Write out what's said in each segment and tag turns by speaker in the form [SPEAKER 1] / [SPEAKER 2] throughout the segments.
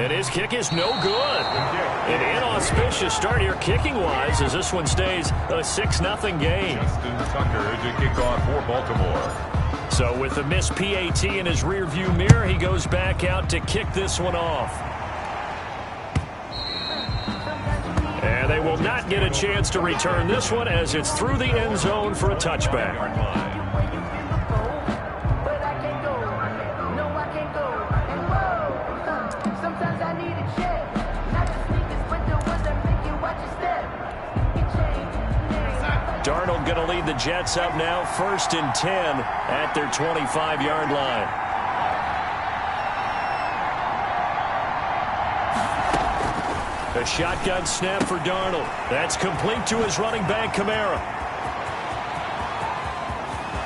[SPEAKER 1] And his kick is no good. An inauspicious start here kicking-wise as this one stays a 6-0 game.
[SPEAKER 2] Justin Tucker to kick off for Baltimore.
[SPEAKER 1] So with the missed PAT in his rearview mirror, he goes back out to kick this one off. And they will not get a chance to return this one as it's through the end zone for a touchback. Darnold going to lead the Jets up now, 1st and 10 at their 25-yard line. A shotgun snap for Darnold. That's complete to his running back, Kamara.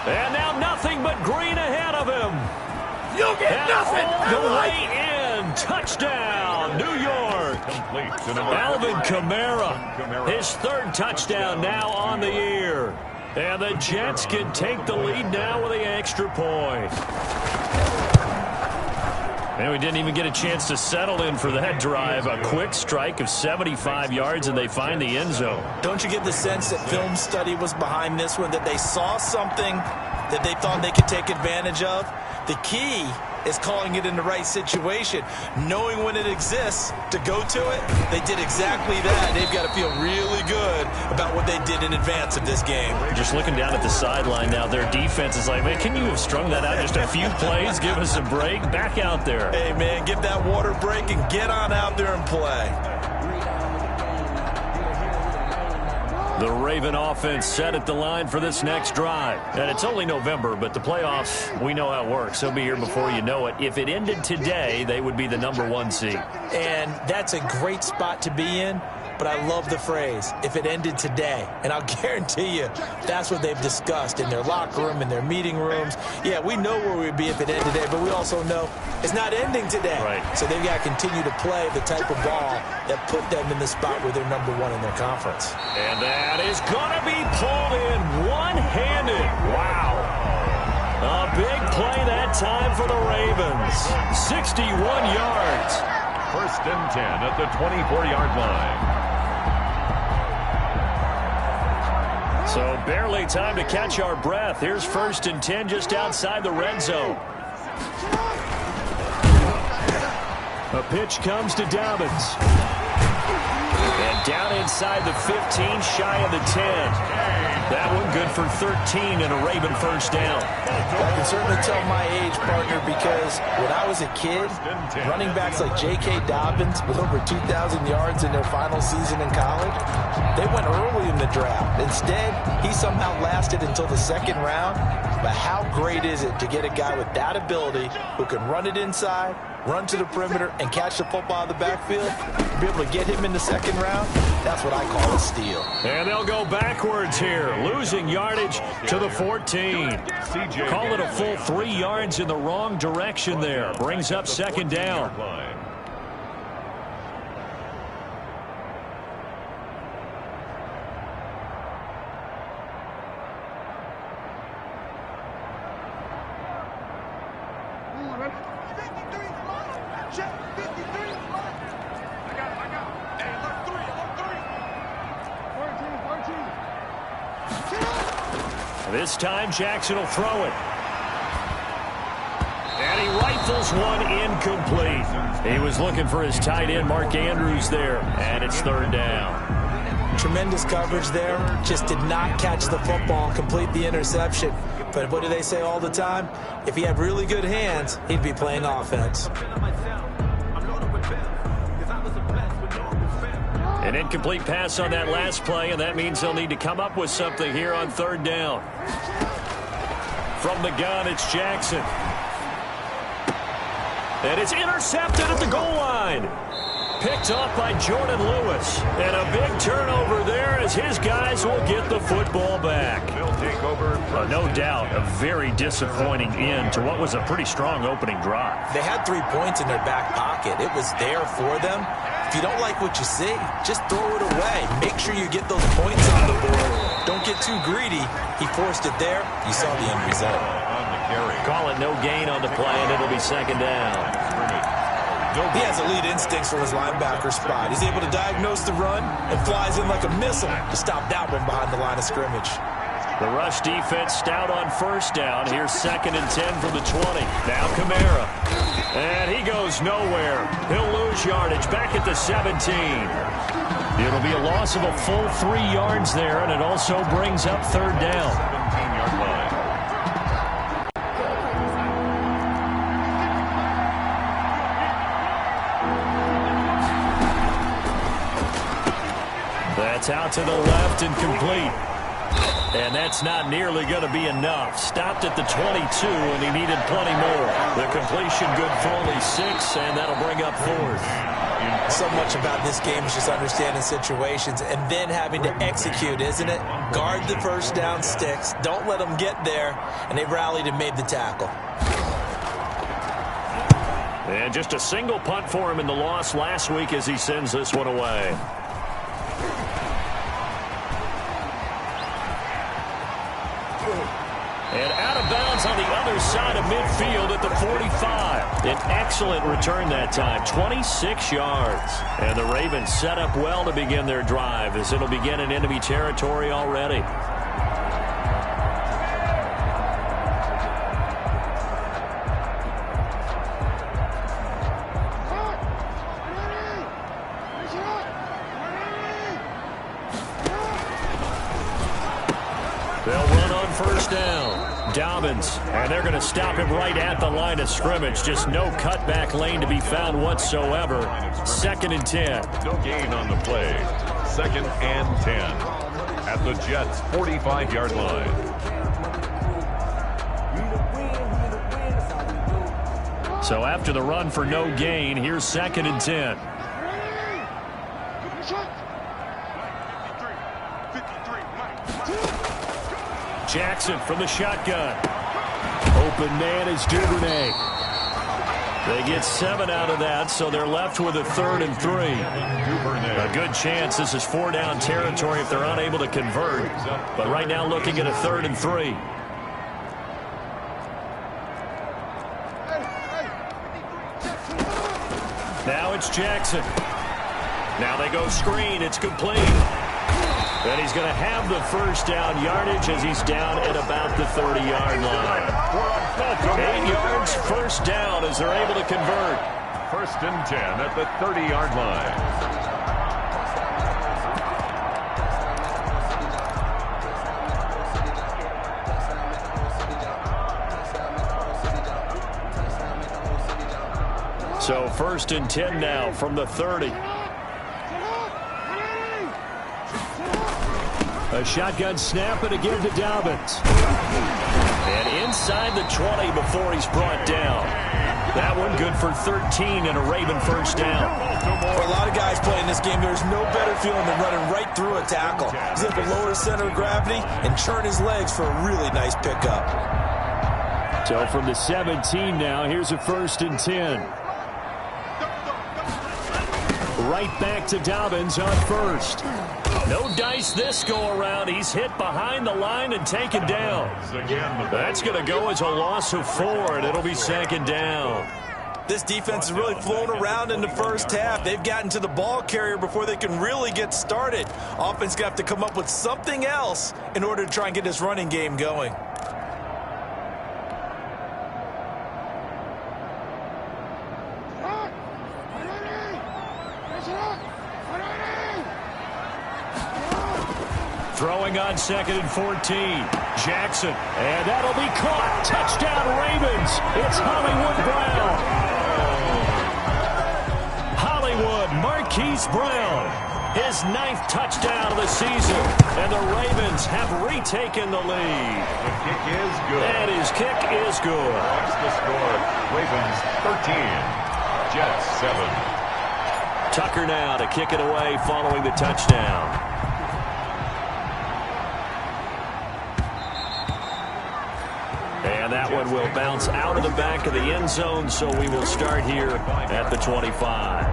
[SPEAKER 1] And now nothing but green ahead of him.
[SPEAKER 3] You'll get nothing.
[SPEAKER 1] All the way in. Touchdown, New York. Alvin Kamara, his 3rd touchdown now on the year. And the Jets can take the lead now with the extra point. And we didn't even get a chance to settle in for that drive. A quick strike of 75 yards, and they find the end zone.
[SPEAKER 3] Don't you get the sense that film study was behind this one, that they saw something that they thought they could take advantage of? The key is calling it in the right situation, knowing when it exists to go to it. They did exactly that. They've got to feel really good about what they did in advance of this game.
[SPEAKER 1] Just looking down at the sideline now, their defense is like, man, can you have strung that out just a few plays? Give us a break. Back out there.
[SPEAKER 3] Hey, man, give that water break and get on out there and play.
[SPEAKER 1] The Raven offense set at the line for this next drive. And it's only November, but the playoffs, we know how it works. They'll be here before you know it. If it ended today, they would be the #1 seed.
[SPEAKER 3] And that's a great spot to be in. But I love the phrase, if it ended today. And I'll guarantee you, that's what they've discussed in their locker room, in their meeting rooms. Yeah, we know where we'd be if it ended today, but we also know it's not ending today.
[SPEAKER 1] Right.
[SPEAKER 3] So they've got to continue to play the type of ball that put them in the spot where they're #1 in their conference.
[SPEAKER 1] And that is going to be pulled in one-handed. Wow. A big play that time for the Ravens. 61 yards.
[SPEAKER 2] 1st and 10 at the 24-yard line.
[SPEAKER 1] So barely time to catch our breath. Here's 1st and 10 just outside the red zone. A pitch comes to Dobbins. And down inside the 15, shy of the 10. That one good for 13 and a Raven 1st down.
[SPEAKER 3] I can certainly tell my age, partner, because when I was a kid, running backs like J.K. Dobbins with over 2,000 yards in their final season in college, they went early in the draft. Instead, he somehow lasted until the 2nd round. But how great is it to get a guy with that ability who can run it inside, run to the perimeter, and catch the football in the backfield? Be able to get him in the 2nd round? That's what I call a steal.
[SPEAKER 1] And they'll go backwards here, losing yardage to the 14. Call it a full 3 yards in the wrong direction there. Brings up 2nd down. This time Jackson will throw it. And he rifles one incomplete. He was looking for his tight end, Mark Andrews, there. And it's 3rd down.
[SPEAKER 3] Tremendous coverage there. Just did not catch the football and complete the interception. But what do they say all the time? If he had really good hands, he'd be playing offense.
[SPEAKER 1] An incomplete pass on that last play, and that means they'll need to come up with something here on 3rd down. From the gun, it's Jackson. And it's intercepted at the goal line. Picked off by Jordan Lewis. And a big turnover there as his guys will get the football back. No doubt, a very disappointing end to what was a pretty strong opening drive.
[SPEAKER 3] They had 3 points in their back pocket. It was there for them. If you don't like what you see, just throw it away. Make sure you get those points on the board. Don't get too greedy. He forced it there. You saw the end result.
[SPEAKER 1] Call it no gain on the play, and it'll be 2nd down.
[SPEAKER 3] He has elite instincts from his linebacker spot. He's able to diagnose the run and flies in like a missile to stop that one behind the line of scrimmage.
[SPEAKER 1] The rush defense stout on first down. Here's 2nd and 10 from the 20. Now Kamara. And he goes nowhere. He'll lose yardage back at the 17. It'll be a loss of a full 3 yards there, and it also brings up 3rd down.
[SPEAKER 2] 17-yard line.
[SPEAKER 1] That's out to the left and complete. And that's not nearly going to be enough. Stopped at the 22, and he needed plenty more. The completion good for only 6, and that'll bring up 4th.
[SPEAKER 3] So much about this game is just understanding situations and then having to execute, isn't it? Guard the first down sticks. Don't let them get there. And they rallied and made the tackle.
[SPEAKER 1] And just a single punt for him in the loss last week as he sends this one away. And out of bounds on the other side of midfield at the 45. An excellent return that time, 26 yards. And the Ravens set up well to begin their drive as it'll begin in enemy territory already. They'll run on first down. Dobbins, and they're going to stop him right at the line of scrimmage. Just no cutback lane to be found whatsoever. 2nd and 10.
[SPEAKER 2] No gain on the play. 2nd and 10 at the Jets' 45-yard line.
[SPEAKER 1] So after the run for no gain, here's 2nd and 10. Jackson from the shotgun. Open man is Duvernay. They get 7 out of that, so they're left with a 3rd and 3. A good chance this is 4-down territory if they're unable to convert. But right now looking at a 3rd and 3. Now it's Jackson. Now they go screen. It's complete. And he's going to have the first down yardage as he's down at about the 30-yard line. 8 yards, first down as they're able to convert.
[SPEAKER 2] 1st and 10 at the 30-yard line.
[SPEAKER 1] So 1st and 10 now from the 30. A shotgun snap and again to Dobbins. And inside the 20 before he's brought down. That one good for 13 and a Raven first down.
[SPEAKER 3] For a lot of guys playing this game, there's no better feeling than running right through a tackle. He's able to lower his center of gravity and churn his legs for a really nice pickup.
[SPEAKER 1] So from the 17 now, here's a 1st and 10. Right back to Dobbins on 1st. No dice this go around. He's hit behind the line and taken down. That's going to go as a loss of 4, and it'll be 2nd down.
[SPEAKER 3] This defense has really flown around in the first half. They've gotten to the ball carrier before they can really get started. Offense going to have to come up with something else in order to try and get this running game going.
[SPEAKER 1] Throwing on 2nd and 14. Jackson. And that'll be caught. Touchdown Ravens. It's Hollywood Brown. Hollywood Marquise Brown. His 9th touchdown of the season. And the Ravens have retaken the lead.
[SPEAKER 2] The kick is good.
[SPEAKER 1] And his kick is good.
[SPEAKER 2] That's the score. Ravens 13. Jets 7.
[SPEAKER 1] Tucker now to kick it away following the touchdown. And that one will bounce out of the back of the end zone, so we will start here at the 25.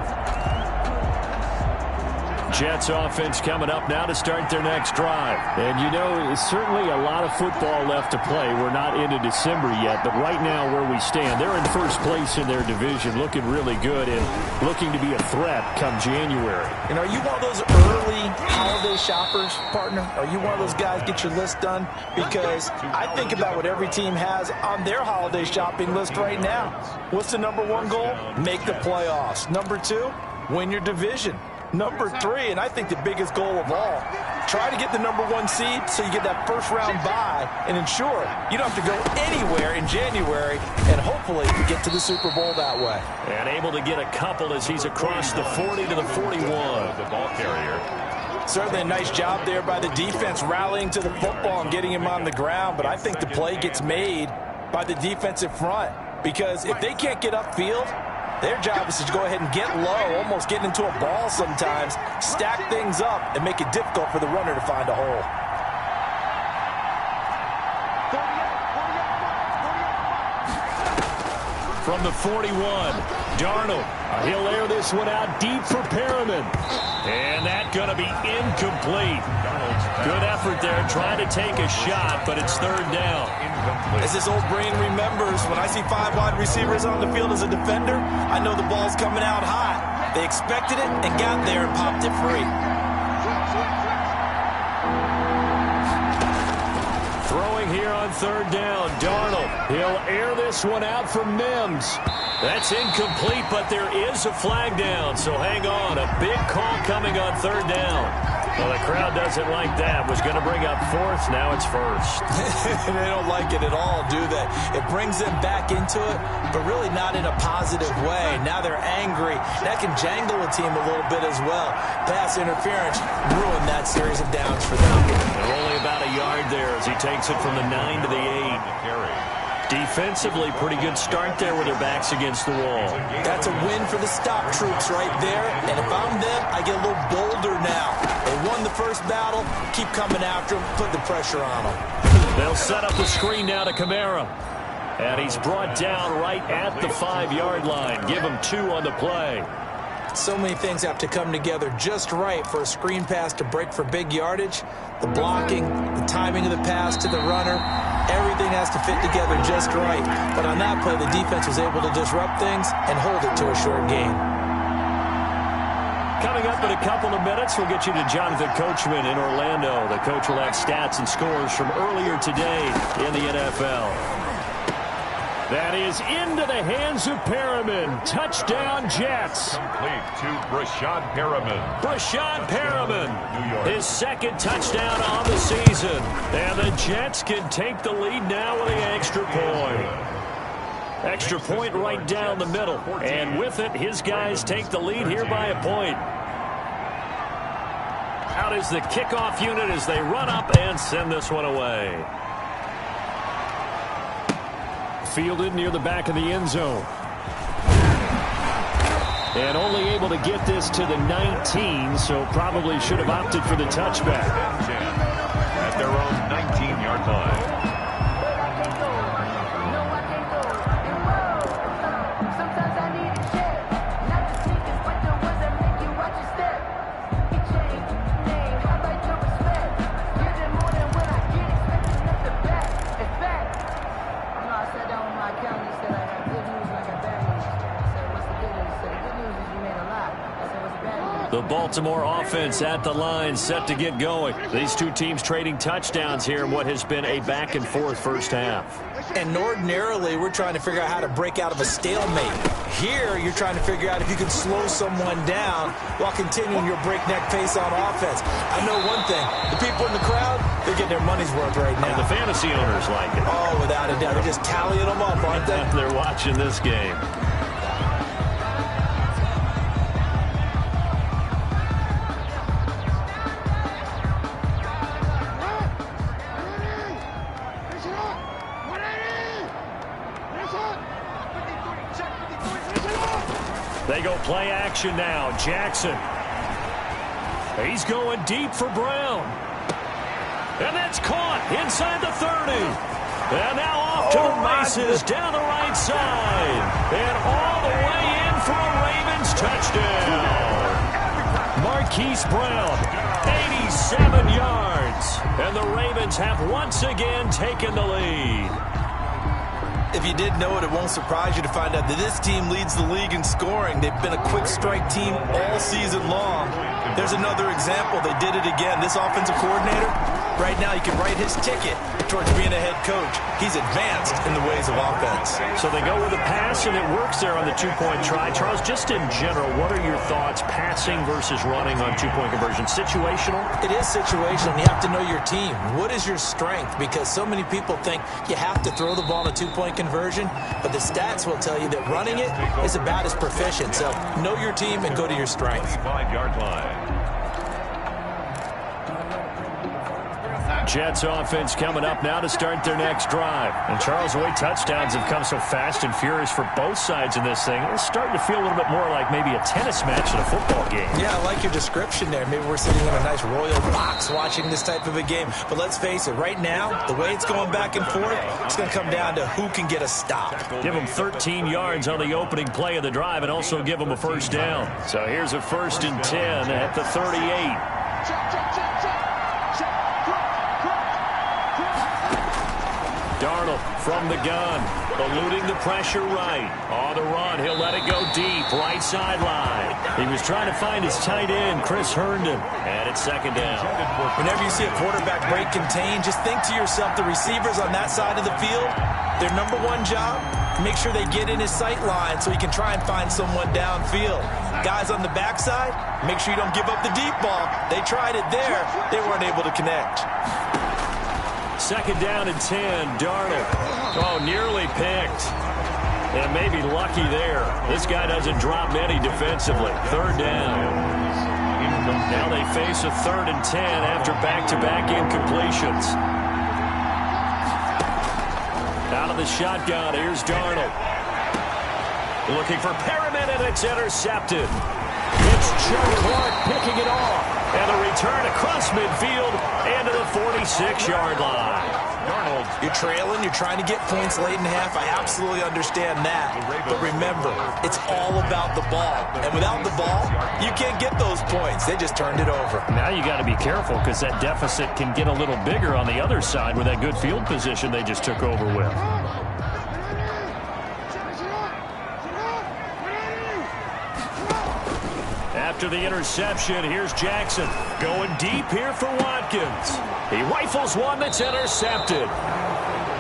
[SPEAKER 1] Jets offense coming up now to start their next drive. And, you know, certainly a lot of football left to play. We're not into December yet, but right now where we stand, they're in first place in their division, looking really good and looking to be a threat come January.
[SPEAKER 3] And are you one of those early holiday shoppers, partner? Are you one of those guys get your list done? Because I think about what every team has on their holiday shopping list right now. What's the number one goal? Make the playoffs. Number two, win your division. Number three, and I think the biggest goal of all, try to get the number one seed so you get that first round bye and ensure you don't have to go anywhere in January and hopefully get to the Super Bowl that way.
[SPEAKER 1] And able to get a couple as he's across the 40 to the 41.
[SPEAKER 2] The ball carrier.
[SPEAKER 3] Certainly a nice job there by the defense rallying to the football and getting him on the ground, but I think the play gets made by the defensive front because if they can't get upfield, their job is to go ahead and get low, almost get into a ball sometimes, stack things up, and make it difficult for the runner to find a hole.
[SPEAKER 1] From the 41, Darnold. He'll air this one out deep for Perriman. And that's going to be incomplete. Good effort there trying to take a shot, but it's third down.
[SPEAKER 3] As this old brain remembers, when I see 5 wide receivers on the field as a defender, I know the ball's coming out hot. They expected it and got there and popped it free.
[SPEAKER 1] Throwing here on third down, Darnold. He'll air this one out for Mims. That's incomplete, but there is a flag down, so hang on. A big call coming on third down. Well, the crowd doesn't like that. Was going to bring up fourth. Now it's first.
[SPEAKER 3] They don't like it at all, do they? It brings them back into it, but really not in a positive way. Now they're angry. That can jangle a team a little bit as well. Pass interference ruined that series of downs for them.
[SPEAKER 1] They're only about a yard there as he takes it from the 9 to the 8. Defensively, pretty good start there with their backs against the wall.
[SPEAKER 3] That's a win for the stop troops right there. And if I'm them, I get a little bolder now. They won the first battle. Keep coming after them. Put the pressure on them.
[SPEAKER 1] They'll set up the screen now to Kamara. And he's brought down right at the 5-yard line. Give him 2 on the play.
[SPEAKER 3] So many things have to come together just right for a screen pass to break for big yardage. The blocking, the timing of the pass to the runner, everything has to fit together just right. But on that play, the defense was able to disrupt things and hold it to a short gain.
[SPEAKER 1] Coming up in a couple of minutes, we'll get you to Jonathan Coachman in Orlando. The coach will have stats and scores from earlier today in the NFL. That is into the hands of Perriman. Touchdown, Jets.
[SPEAKER 2] Complete to Brashad Perriman.
[SPEAKER 1] Brashad Perriman, his second touchdown on the season. And the Jets can take the lead now with the extra point. Extra point right down the middle. And with it, his guys take the lead here by a point. Out is the kickoff unit as they run up and send this one away. Fielded near the back of the end zone. And only able to get this to the 19, so probably should have opted for the touchback.
[SPEAKER 2] 10 at their own 19-yard line.
[SPEAKER 1] The Baltimore offense at the line, set to get going. These two teams trading touchdowns here in what has been a back-and-forth first half.
[SPEAKER 3] And ordinarily, we're trying to figure out how to break out of a stalemate. Here, you're trying to figure out if you can slow someone down while continuing your breakneck pace on offense. I know one thing. The people in the crowd, they're getting their money's worth right now.
[SPEAKER 1] And the fantasy owners like it.
[SPEAKER 3] Oh, without a doubt. They're just tallying them up, aren't they?
[SPEAKER 1] They're watching this game. They go play action now. Jackson. He's going deep for Brown. And that's caught inside the 30. And now off to the races down the right side. And all the way in for a Ravens touchdown. Marquise Brown, 87 yards. And the Ravens have once again taken the lead.
[SPEAKER 3] If you didn't know it, it won't surprise you to find out that this team leads the league in scoring. They've been a quick strike team all season long. There's another example. They did it again. This offensive coordinator, right now, he can write his ticket towards being a head coach. He's advanced in the ways of offense.
[SPEAKER 1] So they go with a pass, and it works there on the two-point try. Charles, just in general, what are your thoughts, passing versus running on two-point conversion? Situational?
[SPEAKER 3] It is situational. You have to know your team. What is your strength? Because so many people think you have to throw the ball in a two-point conversion, but the stats will tell you that running it is about as proficient. So know your team and go to your strength.
[SPEAKER 2] 5-yard line.
[SPEAKER 1] Jets offense coming up now to start their next drive. And Charles, the way touchdowns have come so fast and furious for both sides in this thing, it's starting to feel a little bit more like maybe a tennis match in a football game.
[SPEAKER 3] Yeah, I like your description there. Maybe we're sitting in a nice royal box watching this type of a game. But let's face it, right now, the way it's going back and forth, it's going to come down to who can get a stop.
[SPEAKER 1] Give them 13 yards on the opening play of the drive and also give them a first down. So here's a 1st and 10 at the 38. Darnold from the gun, eluding the pressure right. On the run, he'll let it go deep, right sideline. He was trying to find his tight end, Chris Herndon, and it's 2nd down.
[SPEAKER 3] Whenever you see a quarterback break contain, just think to yourself, the receivers on that side of the field, their number one job, make sure they get in his sight line so he can try and find someone downfield. Guys on the backside, make sure you don't give up the deep ball. They tried it there. They weren't able to connect.
[SPEAKER 1] 2nd down and 10, Darnold. Oh, nearly picked. And maybe lucky there. This guy doesn't drop many defensively. 3rd down. Now they face a 3rd and 10 after back-to-back incompletions. Out of the shotgun, here's Darnold. Looking for Perriman, and it's intercepted. It's Joe Clark picking it off. And a return across midfield and to the 46-yard line.
[SPEAKER 3] Darnold, you're trailing, you're trying to get points late in half. I absolutely understand that. But remember, it's all about the ball. And without the ball, you can't get those points. They just turned it over.
[SPEAKER 1] Now you got to be careful because that deficit can get a little bigger on the other side with that good field position they just took over with. After the interception, here's Jackson going deep here for Watkins. He rifles one that's intercepted.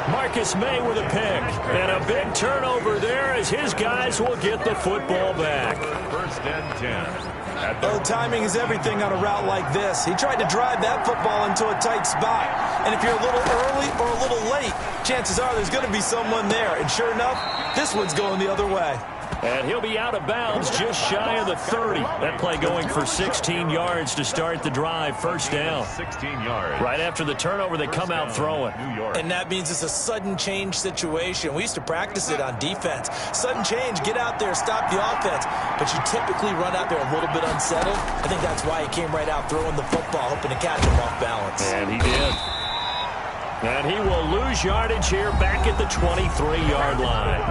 [SPEAKER 1] Marcus May with a pick. And a big turnover there as his guys will get the football back.
[SPEAKER 2] 1st and 10.
[SPEAKER 3] Well, timing is everything on a route like this. He tried to drive that football into a tight spot. And if you're a little early or a little late, chances are there's going to be someone there. And sure enough, this one's going the other way.
[SPEAKER 1] And he'll be out of bounds just shy of the 30. That play going for 16 yards to start the drive. 1st down.
[SPEAKER 2] 16 yards.
[SPEAKER 1] Right after the turnover, they come out throwing.
[SPEAKER 3] And that means it's a sudden change situation. We used to practice it on defense. Sudden change, get out there, stop the offense. But you typically run out there a little bit unsettled. I think that's why he came right out throwing the football, hoping to catch him off balance.
[SPEAKER 1] And he did. And he will lose yardage here back at the 23-yard line.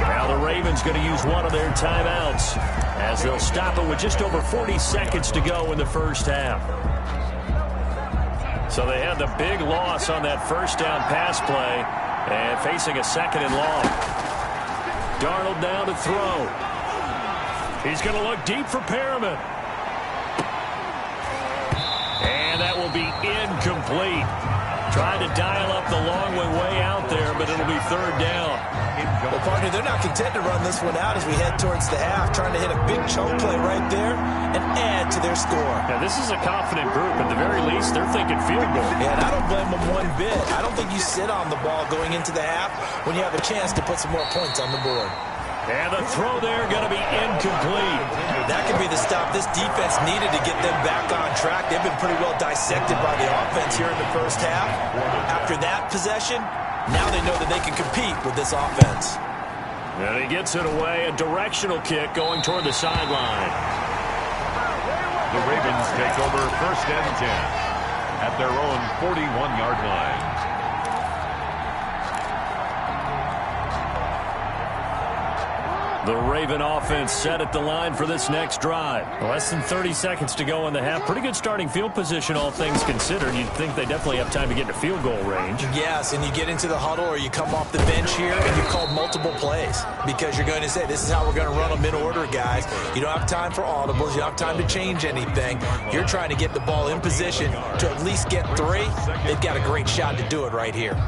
[SPEAKER 1] Now the Ravens going to use one of their timeouts as they'll stop it with just over 40 seconds to go in the 1st half. So they had the big loss on that 1st down pass play and facing a 2nd and long. Darnold down to throw. He's going to look deep for Perriman. And that will be incomplete. Trying to dial up the long way out there, but it'll be 3rd down.
[SPEAKER 3] Well, partner, they're not content to run this one out as we head towards the half, trying to hit a big chunk play right there and add to their score.
[SPEAKER 1] Now, this is a confident group. At the very least, they're thinking field goal.
[SPEAKER 3] Yeah, and I don't blame them one bit. I don't think you sit on the ball going into the half when you have a chance to put some more points on the board.
[SPEAKER 1] And the throw there going to be incomplete.
[SPEAKER 3] That could be the stop this defense needed to get them back on track. They've been pretty well dissected by the offense here in the 1st half. After that possession, now they know that they can compete with this offense.
[SPEAKER 1] And he gets it away. A directional kick going toward the sideline.
[SPEAKER 2] The Ravens take over 1st and 10 at their own 41-yard line.
[SPEAKER 1] The Raven offense set at the line for this next drive. Less than 30 seconds to go in the half. Pretty good starting field position, all things considered. You'd think they definitely have time to get to field goal range.
[SPEAKER 3] Yes, and you get into the huddle or you come off the bench here and you call multiple plays because you're going to say, this is how we're going to run them in order, guys. You don't have time for audibles. You don't have time to change anything. You're trying to get the ball in position to at least get 3. They've got a great shot to do it right here.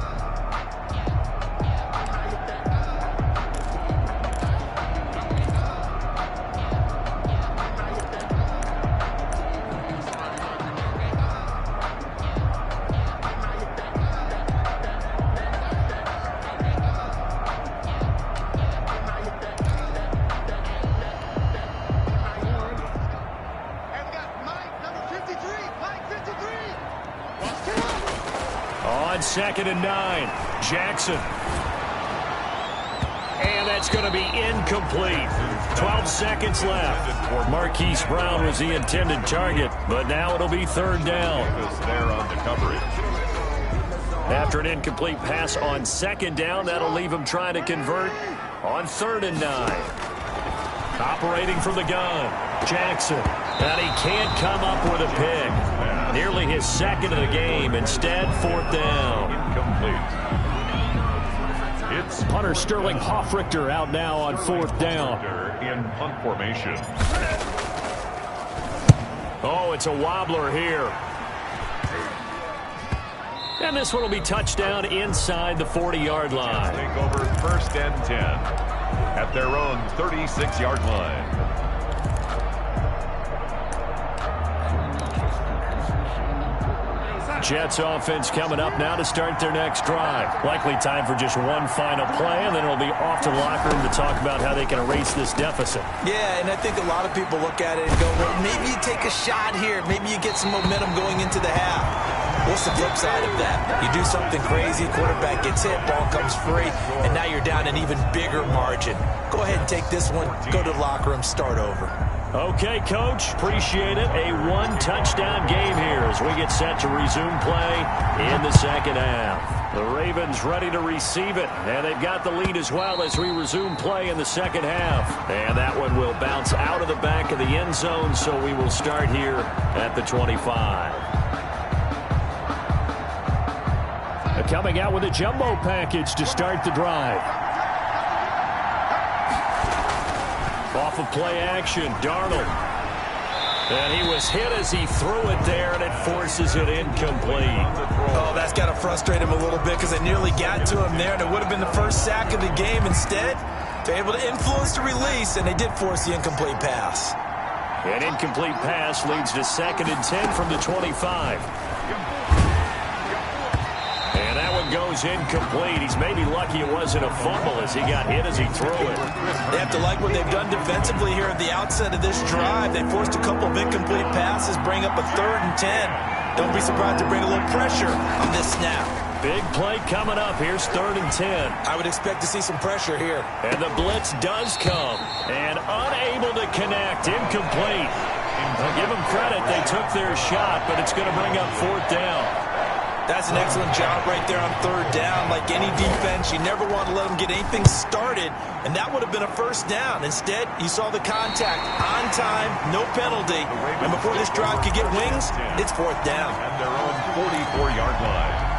[SPEAKER 1] On 2nd and 9, Jackson. And that's going to be incomplete. 12 seconds left. Marquise Brown was the intended target, but now it'll be 3rd down.
[SPEAKER 2] There on the coverage.
[SPEAKER 1] After an incomplete pass on 2nd down, that'll leave him trying to convert on 3rd and 9. Operating from the gun, Jackson. And he can't come up with a pick. Nearly his 2nd of the game. Instead, 4th down.
[SPEAKER 2] Incomplete. It's
[SPEAKER 1] punter Sterling Hoffrichter out now on 4th down.
[SPEAKER 2] In punt formation.
[SPEAKER 1] Oh, it's a wobbler here. And this one will be touchdown inside the 40-yard line.
[SPEAKER 2] Take over 1st and 10 at their own 36-yard line.
[SPEAKER 1] Jets offense coming up now to start their next drive. Likely time for just one final play, and then it'll be off to the locker room to talk about how they can erase this deficit.
[SPEAKER 3] Yeah, and I think a lot of people look at it and go, well, maybe you take a shot here. Maybe you get some momentum going into the half. What's the flip side of that? You do something crazy, quarterback gets hit, ball comes free, and now you're down an even bigger margin. Go ahead and take this one, go to the locker room, start over.
[SPEAKER 1] Okay, Coach, appreciate it. A 1-touchdown game here as we get set to resume play in the 2nd half. The Ravens ready to receive it, and they've got the lead as well as we resume play in the 2nd half. And that one will bounce out of the back of the end zone, so we will start here at the 25. Coming out with a jumbo package to start the drive. Off of play action, Darnold. And he was hit as he threw it there, and it forces it incomplete.
[SPEAKER 3] Oh, that's got to frustrate him a little bit because it nearly got to him there, and it would have been the first sack of the game. Instead, they're able to influence the release, and they did force the incomplete pass.
[SPEAKER 1] An incomplete pass leads to 2nd and 10 from the 25. And that one goes incomplete. He's maybe lucky it wasn't a fumble as he got hit as he threw it.
[SPEAKER 3] They have to like what they've done defensively here at the outset of this drive. They forced a couple of incomplete passes, bring up a 3rd and 10. Don't be surprised to bring a little pressure on this snap.
[SPEAKER 1] Big play coming up. Here's 3rd and 10.
[SPEAKER 3] I would expect to see some pressure here.
[SPEAKER 1] And the blitz does come. And unable to connect. Incomplete. I'll give them credit. They took their shot, but it's going to bring up 4th down.
[SPEAKER 3] That's an excellent job right there on 3rd down. Like any defense, you never want to let them get anything started, and that would have been a 1st down. Instead, you saw the contact on time, no penalty, and before this drive could get wings, it's 4th down.
[SPEAKER 2] And their own 44-yard line.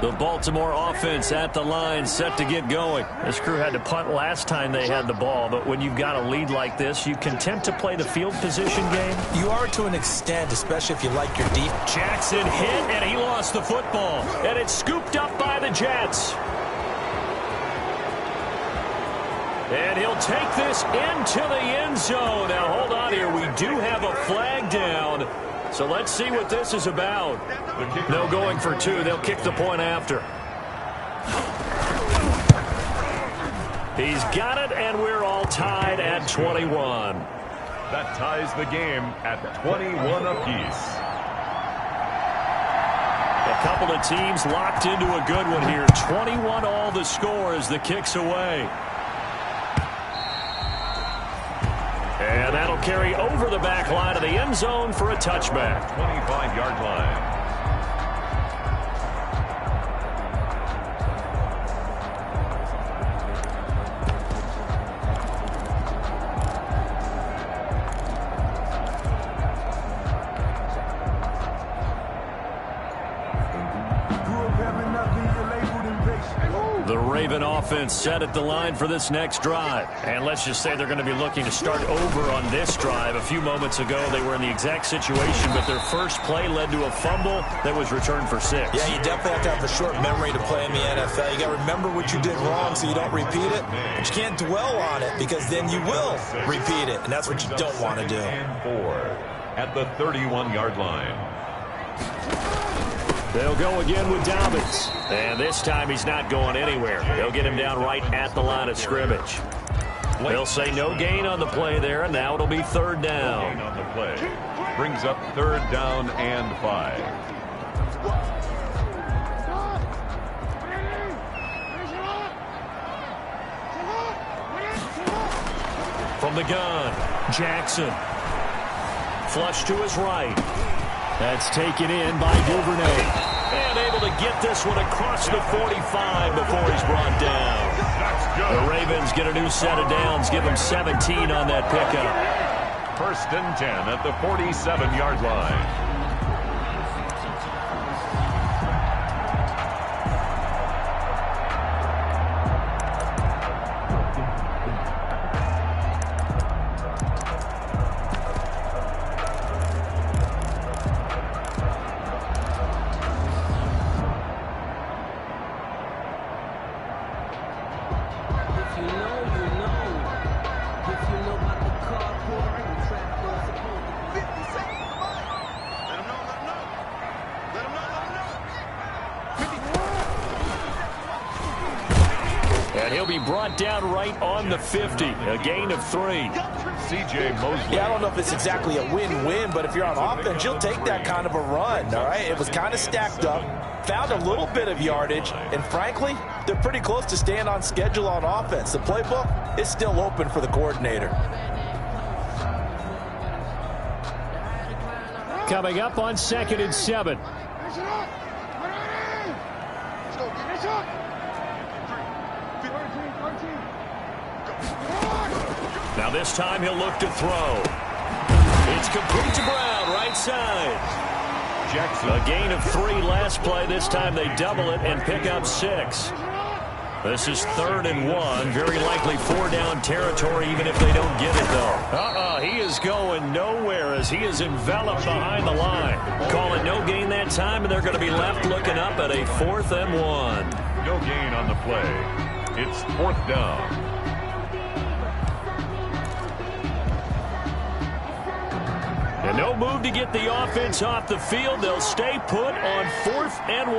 [SPEAKER 1] The Baltimore offense at the line, set to get going. This crew had to punt last time they had the ball, but when you've got a lead like this, you content to play the field position game?
[SPEAKER 3] You are to an extent, especially if you like your deep.
[SPEAKER 1] Jackson hit, and he lost the football. And it's scooped up by the Jets. And he'll take this into the end zone. Now, hold on here. We do have a flag down. So let's see what this is about. No going for 2. They'll kick the point after. He's got it, and we're all tied at 21.
[SPEAKER 2] That ties the game at 21 apiece.
[SPEAKER 1] A couple of teams locked into a good one here. 21 all the score as the kick's away. And that'll carry over the back line of the end zone for a touchback.
[SPEAKER 2] 25-yard line.
[SPEAKER 1] The Raven offense set at the line for this next drive. And let's just say they're going to be looking to start over on this drive. A few moments ago, they were in the exact situation, but their first play led to a fumble that was returned for 6.
[SPEAKER 3] Yeah, you definitely have to have a short memory to play in the NFL. You got to remember what you did wrong so you don't repeat it. But you can't dwell on it because then you will repeat it, and that's what you don't want to do.
[SPEAKER 2] And 4 at the 31-yard line.
[SPEAKER 1] They'll go again with Dobbins. And this time he's not going anywhere. They'll get him down right at the line of scrimmage. They'll say no gain on the play there, and now it'll be third down.
[SPEAKER 2] No gain on the play. Brings up third down and 5.
[SPEAKER 1] From the gun, Jackson. Flush to his right. That's taken in by Duvernay. And able to get this one across the 45 before he's brought down. The Ravens get a new set of downs, give them 17 on that pickup.
[SPEAKER 2] First and 10 at the 47-yard line.
[SPEAKER 1] Down right on the 50, a gain of 3.
[SPEAKER 2] C.J. Mosley.
[SPEAKER 3] Yeah, I don't know if it's exactly a win-win, but if you're on offense, you'll take that kind of a run, all right? It was kind of stacked up, found a little bit of yardage, and frankly, they're pretty close to staying on schedule on offense. The playbook is still open for the coordinator.
[SPEAKER 1] Coming up on 2nd and 7. Now this time he'll look to throw. It's complete to Brown, right side.
[SPEAKER 2] Jackson.
[SPEAKER 1] A gain of 3 last play. This time they double it and pick up 6. This is 3rd and 1. Very likely 4-down territory even if they don't get it, though. He is going nowhere as he is enveloped behind the line. Call it no gain that time, and they're going to be left looking up at a 4th and 1.
[SPEAKER 2] No gain on the play. It's 4th down.
[SPEAKER 1] And no move to get the offense off the field. They'll stay put on 4th and 1.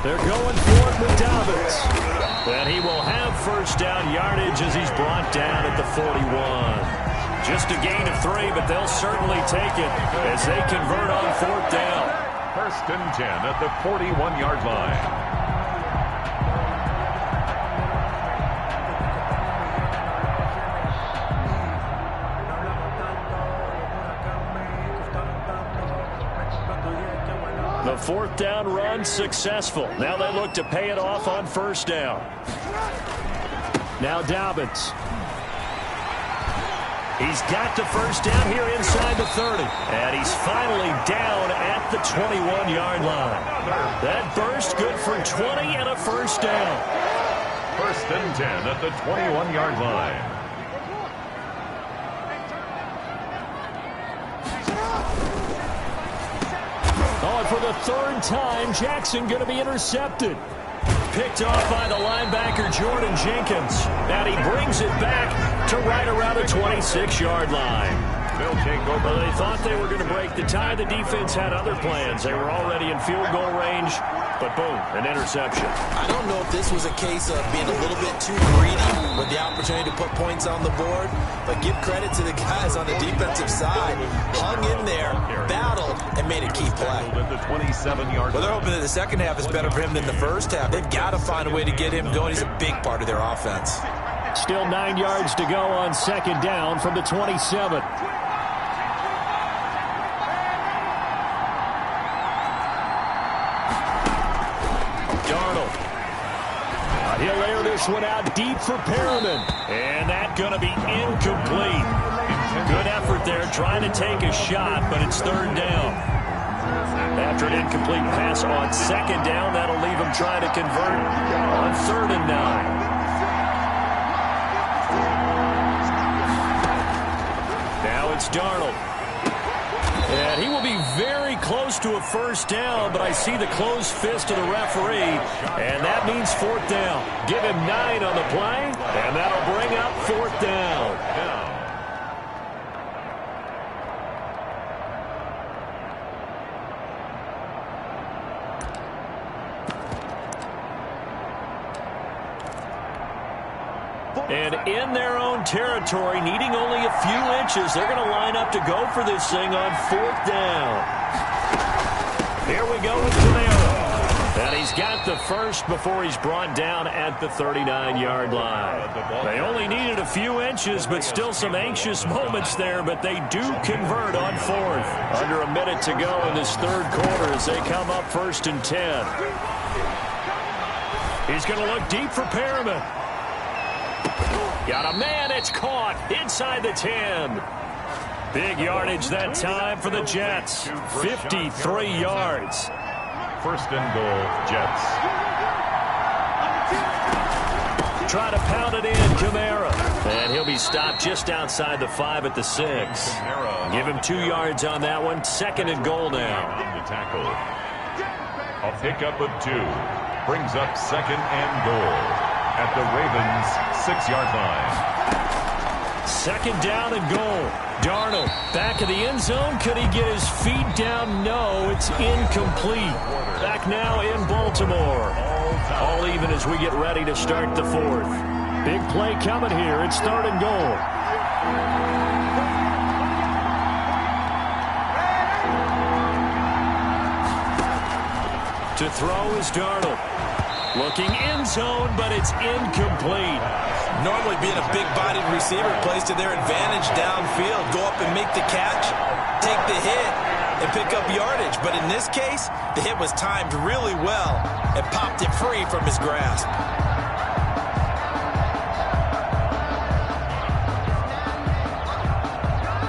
[SPEAKER 1] They're going for it with Dobbins. And he will have first down yardage as he's brought down at the 41. Just a gain of 3, but they'll certainly take it as they convert on 4th down.
[SPEAKER 2] First and 10 at the 41-yard line.
[SPEAKER 1] The 4th down run successful. Now they look to pay it off on 1st down. Now Dobbins. He's got the first down here inside the 30. And he's finally down at the 21-yard line. That burst good for 20 and a first down.
[SPEAKER 2] First and 10 at the 21-yard line.
[SPEAKER 1] For the 3rd time, Jackson going to be intercepted. Picked off by the linebacker, Jordan Jenkins. And he brings it back to right around the 26-yard line.
[SPEAKER 2] They'll take over.
[SPEAKER 1] Well, they thought they were going to break the tie. The defense had other plans. They were already in field goal range, but boom, an interception.
[SPEAKER 3] I don't know if this was a case of being a little bit too greedy with the opportunity to put points on the board, but give credit to the guys on the defensive side. Hung in there, battled, and made a key play.
[SPEAKER 2] At the 27-yard
[SPEAKER 3] Well, they're hoping that the second half is better for him than the first half. They've got to find a way to get him going. He's a big part of their offense.
[SPEAKER 1] Still 9 yards to go on second down from the 27. Darnold. He'll air this one out deep for Perriman. And that's going to be incomplete. Good effort there trying to take a shot, but it's third down. After an incomplete pass on second down, that'll leave him trying to convert on 3rd and 9. Now it's Darnold. And he will be very close to a first down, but I see the closed fist of the referee, and that means 4th down. Give him 9 on the play, and that'll bring up 4th down. And in their own territory, needing only a few inches, they're going to line up to go for this thing on 4th down. Here we go with Camaro. And he's got the first before he's brought down at the 39-yard line. They only needed a few inches, but still some anxious moments there, but they do convert on 4th. Under a minute to go in this third quarter as they come up 1st and 10. He's going to look deep for Perriman. Got a man, it's caught inside the 10. Big yardage that time for the Jets. 53 yards.
[SPEAKER 2] 1st and goal, Jets.
[SPEAKER 1] Try to pound it in, Camara. And he'll be stopped just outside the 5 at the 6. Give him 2 yards on that one. 2nd and goal now.
[SPEAKER 2] The tackle. A pickup of 2. Brings up 2nd and goal at the Ravens' 6-yard line.
[SPEAKER 1] 2nd down and goal. Darnold back of the end zone. Could he get his feet down? No, it's incomplete. Back now in Baltimore. All even as we get ready to start the 4th. Big play coming here. It's 3rd and goal. To throw is Darnold. Looking end zone, but it's incomplete.
[SPEAKER 3] Normally being a big-bodied receiver plays to their advantage downfield. Go up and make the catch, take the hit, and pick up yardage. But in this case, the hit was timed really well and popped it free from his grasp.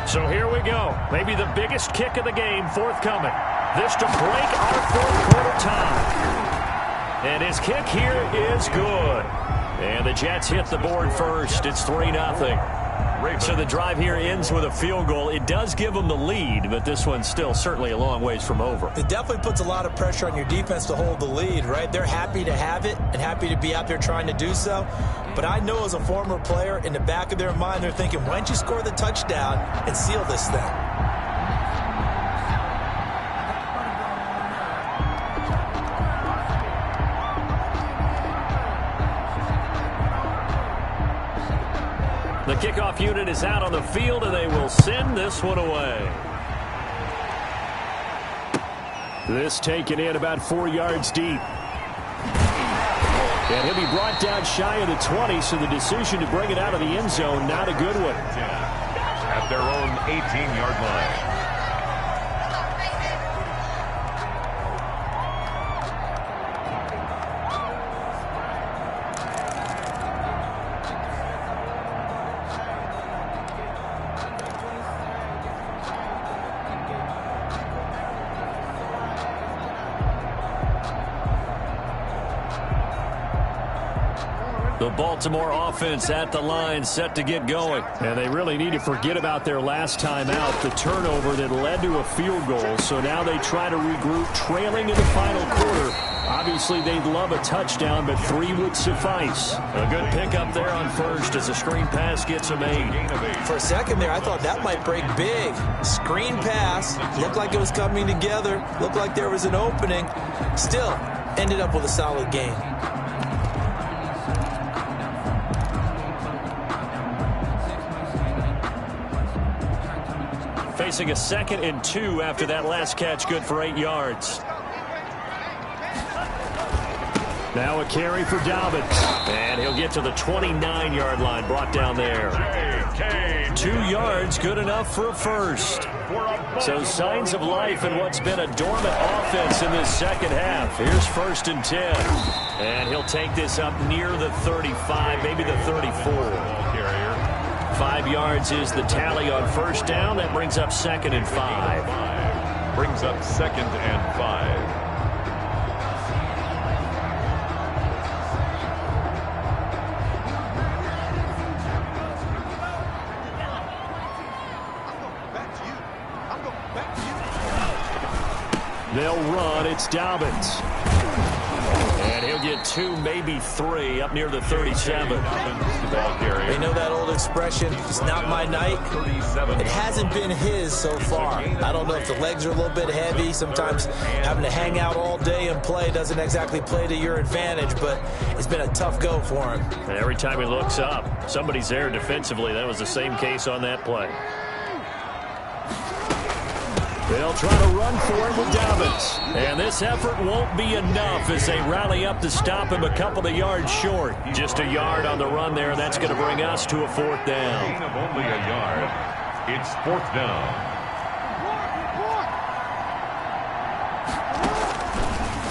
[SPEAKER 1] So here we go. Maybe the biggest kick of the game forthcoming. This to break our fourth quarter tie. And his kick here is good. And the Jets hit the board first. It's 3-0. So the drive here ends with a field goal. It does give them the lead, but this one's still certainly a long ways from over.
[SPEAKER 3] It definitely puts a lot of pressure on your defense to hold the lead, right? They're happy to have it and happy to be out there trying to do so. But I know as a former player, in the back of their mind, they're thinking, why don't you score the touchdown and seal this thing?
[SPEAKER 1] The kickoff unit is out on the field, and they will send this one away. This taken in about 4 yards deep. And he'll be brought down shy of the 20, so the decision to bring it out of the end zone, not a good one.
[SPEAKER 2] At their own 18-yard line.
[SPEAKER 1] The Baltimore offense at the line, set to get going. And they really need to forget about their last time out, the turnover that led to a field goal. So now they try to regroup, trailing in the final quarter. Obviously, they'd love a touchdown, but 3 would suffice. A good pickup there on first as a screen pass gets a made.
[SPEAKER 3] For a second there, I thought that might break big. Screen pass. Looked like it was coming together. Looked like there was an opening. Still, ended up with a solid gain.
[SPEAKER 1] Facing a 2nd and 2 after that last catch, good for 8 yards. Now a carry for Dobbins, and he'll get to the 29-yard line, brought down there. 2 yards, good enough for a first. So signs of life in what's been a dormant offense in this second half. Here's 1st and 10, and he'll take this up near the 35, maybe the 34. 5 yards is the tally on first down. That brings up 2nd and 5.
[SPEAKER 2] Brings up 2nd and 5.
[SPEAKER 1] They'll run. It's Dobbins. And he'll get 2, maybe 3, up near the 37.
[SPEAKER 3] They know that old expression, it's not my night. It hasn't been his so far. I don't know if the legs are a little bit heavy. Sometimes having to hang out all day and play doesn't exactly play to your advantage, but it's been a tough go for him.
[SPEAKER 1] And every time he looks up, somebody's there defensively. That was the same case on that play. They'll try to run for it with Dobbins. And this effort won't be enough as they rally up to stop him a couple of yards short. Just a yard on the run there. That's going to bring us to a 4th down.
[SPEAKER 2] Gain of only a yard. It's 4th down.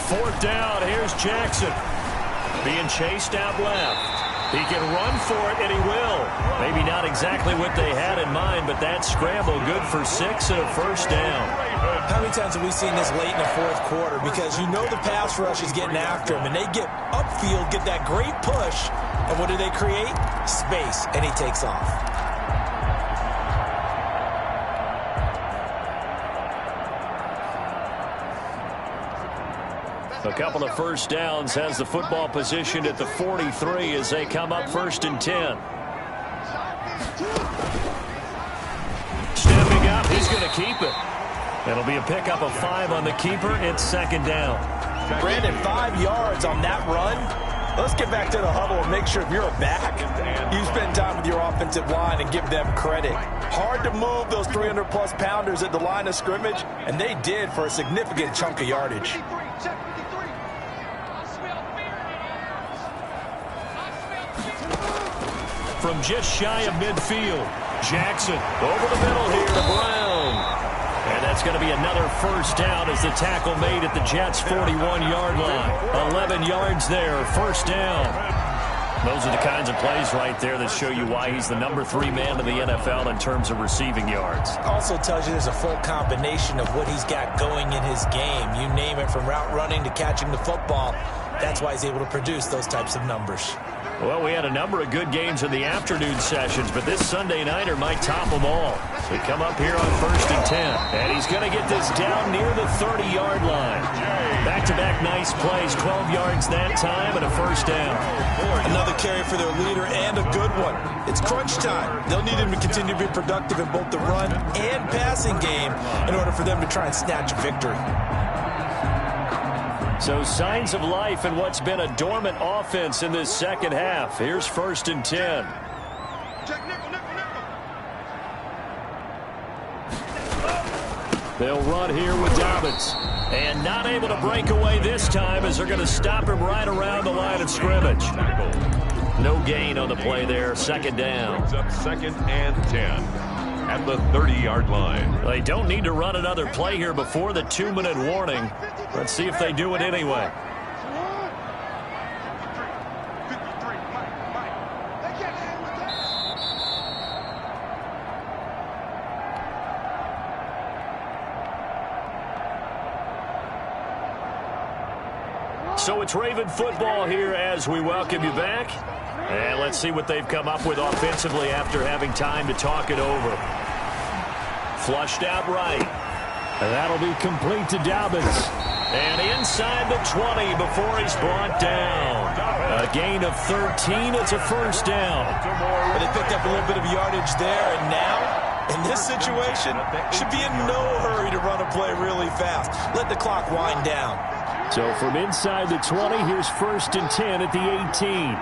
[SPEAKER 1] 4th down. Here's Jackson. Being chased out left. He can run for it, and he will. Maybe not exactly what they had in mind, but that scramble good for 6 and a first down.
[SPEAKER 3] How many times have we seen this late in the 4th quarter? Because you know the pass rush is getting after him, and they get upfield, get that great push, and what do they create? Space, and he takes off.
[SPEAKER 1] A couple of first downs has the football positioned at the 43 as they come up 1st and 10. Stepping up, he's going to keep it. It'll be a pickup of 5 on the keeper. It's 2nd down.
[SPEAKER 3] Brandon, 5 yards on that run. Let's get back to the huddle and make sure if you're a back, you spend time with your offensive line and give them credit. Hard to move those 300-plus pounders at the line of scrimmage, and they did for a significant chunk of yardage.
[SPEAKER 1] From just shy of midfield, Jackson over the middle here to Brown. And that's going to be another first down as the tackle made at the Jets' 41-yard line. 11 yards there, first down. Those are the kinds of plays right there that show you why he's the number 3 man in the NFL in terms of receiving yards.
[SPEAKER 3] Also tells you there's a full combination of what he's got going in his game. You name it, from route running to catching the football. That's why he's able to produce those types of numbers.
[SPEAKER 1] Well, we had a number of good games in the afternoon sessions, but this Sunday nighter might top them all. We come up here on 1st and 10, and he's going to get this down near the 30-yard line. Back-to-back nice plays, 12 yards that time, and a first down.
[SPEAKER 3] Another carry for their leader, and a good one. It's crunch time. They'll need him to continue to be productive in both the run and passing game in order for them to try and snatch a victory.
[SPEAKER 1] So signs of life in what's been a dormant offense in this second half. Here's 1st and 10. They'll run here with Dobbins. And not able to break away this time as they're going to stop him right around the line of scrimmage. No gain on the play there. 2nd down.
[SPEAKER 2] Brings up 2nd and 10 at the 30-yard line.
[SPEAKER 1] They don't need to run another play here before the 2-minute warning. Let's see if they do it anyway. So it's Raven football here as we welcome you back. And let's see what they've come up with offensively after having time to talk it over. Flushed out right. And that'll be complete to Dobbins. And inside the 20 before he's brought down. A gain of 13. It's a first down.
[SPEAKER 3] Well, they picked up a little bit of yardage there, and now, in this situation, should be in no hurry to run a play really fast. Let the clock wind down.
[SPEAKER 1] So from inside the 20, here's 1st and 10 at the 18.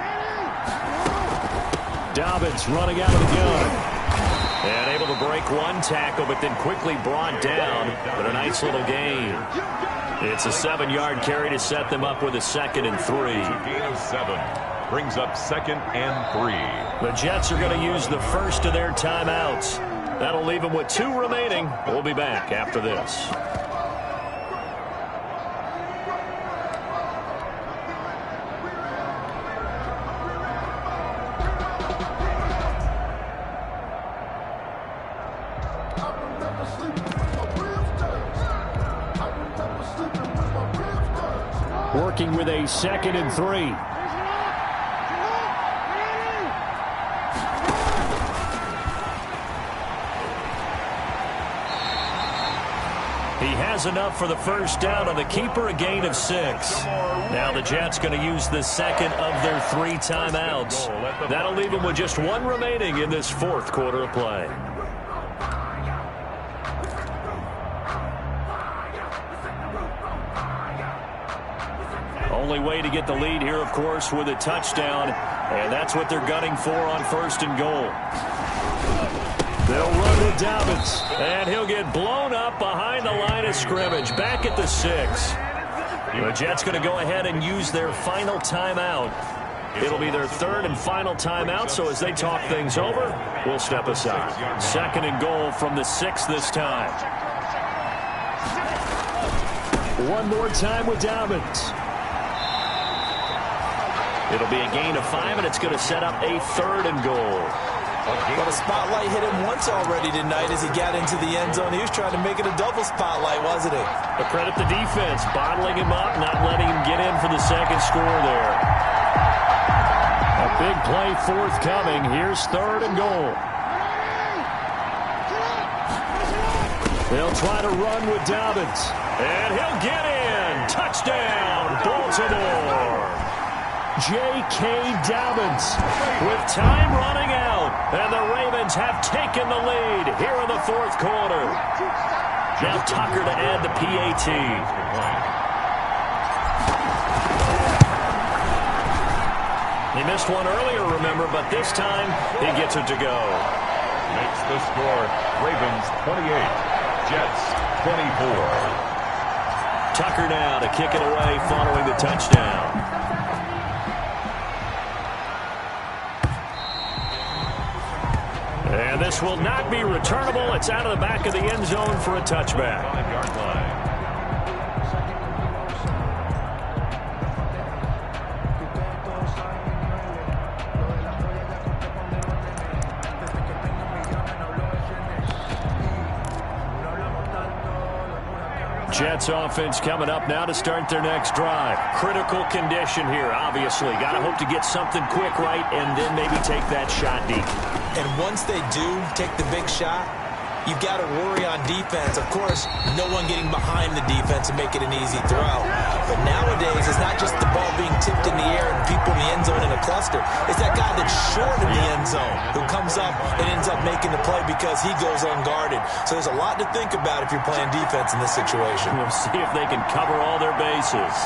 [SPEAKER 1] Dobbins running out of the gun. And able to break one tackle, but then quickly brought down. But a nice little gain. It's a 7-yard carry to set them up with a 2nd and 3.
[SPEAKER 2] Gain of 7 brings up 2nd and 3.
[SPEAKER 1] The Jets are going to use the first of their timeouts. That'll leave them with 2 remaining. We'll be back after this. Working with a 2nd and 3. He has enough for the first down on the keeper, a gain of 6. Now the Jets going to use the 2nd of their 3 timeouts. That'll leave them with just 1 remaining in this 4th quarter of play. Only way to get the lead here, of course, with a touchdown, and that's what they're gunning for on 1st and goal. They'll run with Dobbins, and he'll get blown up behind the line of scrimmage, back at the 6. The Jets going to go ahead and use their final timeout. It'll be their 3rd and final timeout, so as they talk things over, we'll step aside. 2nd and goal from the 6 this time. One more time with Dobbins. It'll be a gain of 5, and it's going to set up a 3rd and goal.
[SPEAKER 3] Well, the spotlight hit him once already tonight as he got into the end zone. He was trying to make it a double spotlight, wasn't he?
[SPEAKER 1] But credit the defense, bottling him up, not letting him get in for the 2nd score there. A big play forthcoming. Here's 3rd and goal. They'll try to run with Dobbins. And he'll get in. Touchdown, Baltimore. J.K. Dobbins with time running out. And the Ravens have taken the lead here in the 4th quarter. Now Tucker to add the PAT. He missed one earlier, remember, but this time he gets it to go.
[SPEAKER 2] Makes the score Ravens 28, Jets 24.
[SPEAKER 1] Tucker now to kick it away following the touchdown. And this will not be returnable. It's out of the back of the end zone for a touchback.
[SPEAKER 2] 5-yard line.
[SPEAKER 1] Jets offense coming up now to start their next drive. Critical condition here, obviously. Got to hope to get something quick right and then maybe take that shot deep.
[SPEAKER 3] And once they do take the big shot, you've got to worry on defense. Of course, no one getting behind the defense and make it an easy throw. But nowadays, it's not just the ball being tipped in the air and people in the end zone in a cluster. It's that guy that's short of the end zone who comes up and ends up making the play because he goes unguarded. So there's a lot to think about if you're playing defense in this situation.
[SPEAKER 1] We'll see if they can cover all their bases.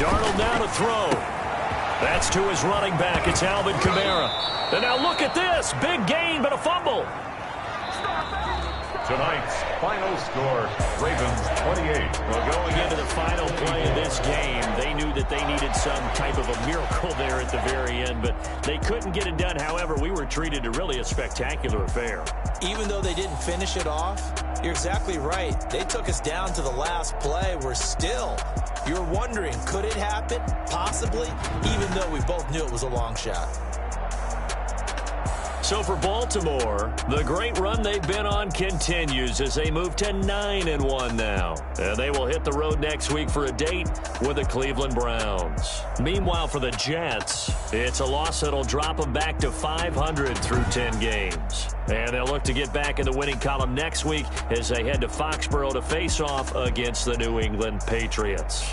[SPEAKER 1] Darnold now to throw. That's to his running back. It's Alvin Kamara. And now look at this. Big gain, but a fumble.
[SPEAKER 2] Tonight's final score, Ravens 28.
[SPEAKER 1] Well, going into the final play of this game, they knew that they needed some type of a miracle there at the very end, but they couldn't get it done. However, we were treated to really a spectacular affair.
[SPEAKER 3] Even though they didn't finish it off, you're exactly right. They took us down to the last play. We're still, you're wondering, could it happen? Possibly, even though we both knew it was a long shot.
[SPEAKER 1] So for Baltimore, the great run they've been on continues as they move to 9-1 now. And they will hit the road next week for a date with the Cleveland Browns. Meanwhile, for the Jets, it's a loss that'll drop them back to 500 through 10 games. And they'll look to get back in the winning column next week as they head to Foxborough to face off against the New England Patriots.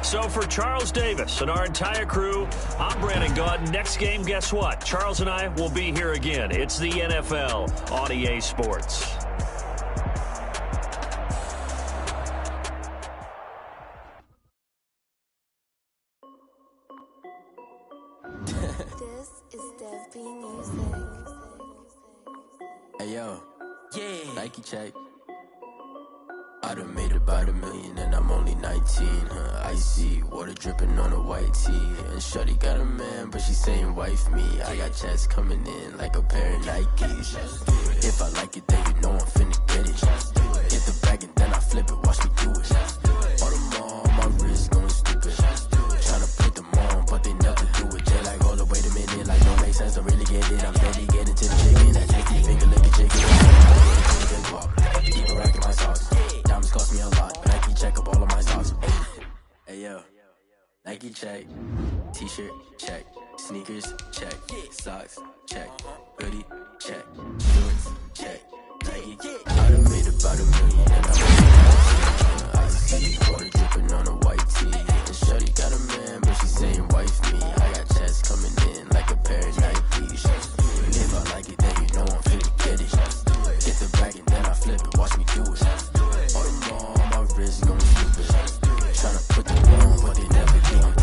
[SPEAKER 1] So for Charles Davis and our entire crew, I'm Brandon Gaudin. Next game, guess what? Charles and I will be here again. It's the NFL on EA Sports.
[SPEAKER 4] This is Dev Music.
[SPEAKER 5] Hey yo, yeah, Nike check. I done made about $1 million and I'm only 19. Icy water dripping on a white tee. And shorty got a man, but she saying wife me. I got checks coming in like a pair of Nikes. If I like it, then you know I'm finna get it. Get the bag and then I flip it, watch me do it. All them on my wrist going stupid. Tryna put them on, but they never do it. Jay like, hold up, wait a minute, like don't make sense, don't really get it. I'm steady getting to the chicken, that tasty finger licking chicken. Keep a rack in my socks. Diamonds cost me a lot, but Nike check up all of my socks. Hey yo, Nike check. T-shirt check. Sneakers check. Socks check. Hoodie check. Shorts check. Nike. I done made about $1 million and I'm icy water dripping on a white tee. And shorty got a man, but she saying wife me. I got checks coming in like a pair of Nikes. If I like it, then you know I'm finna get it. Get the bag and then I flip it, watch me do it. All them on my wrist going stupid. Tryna put them on, but they never do it.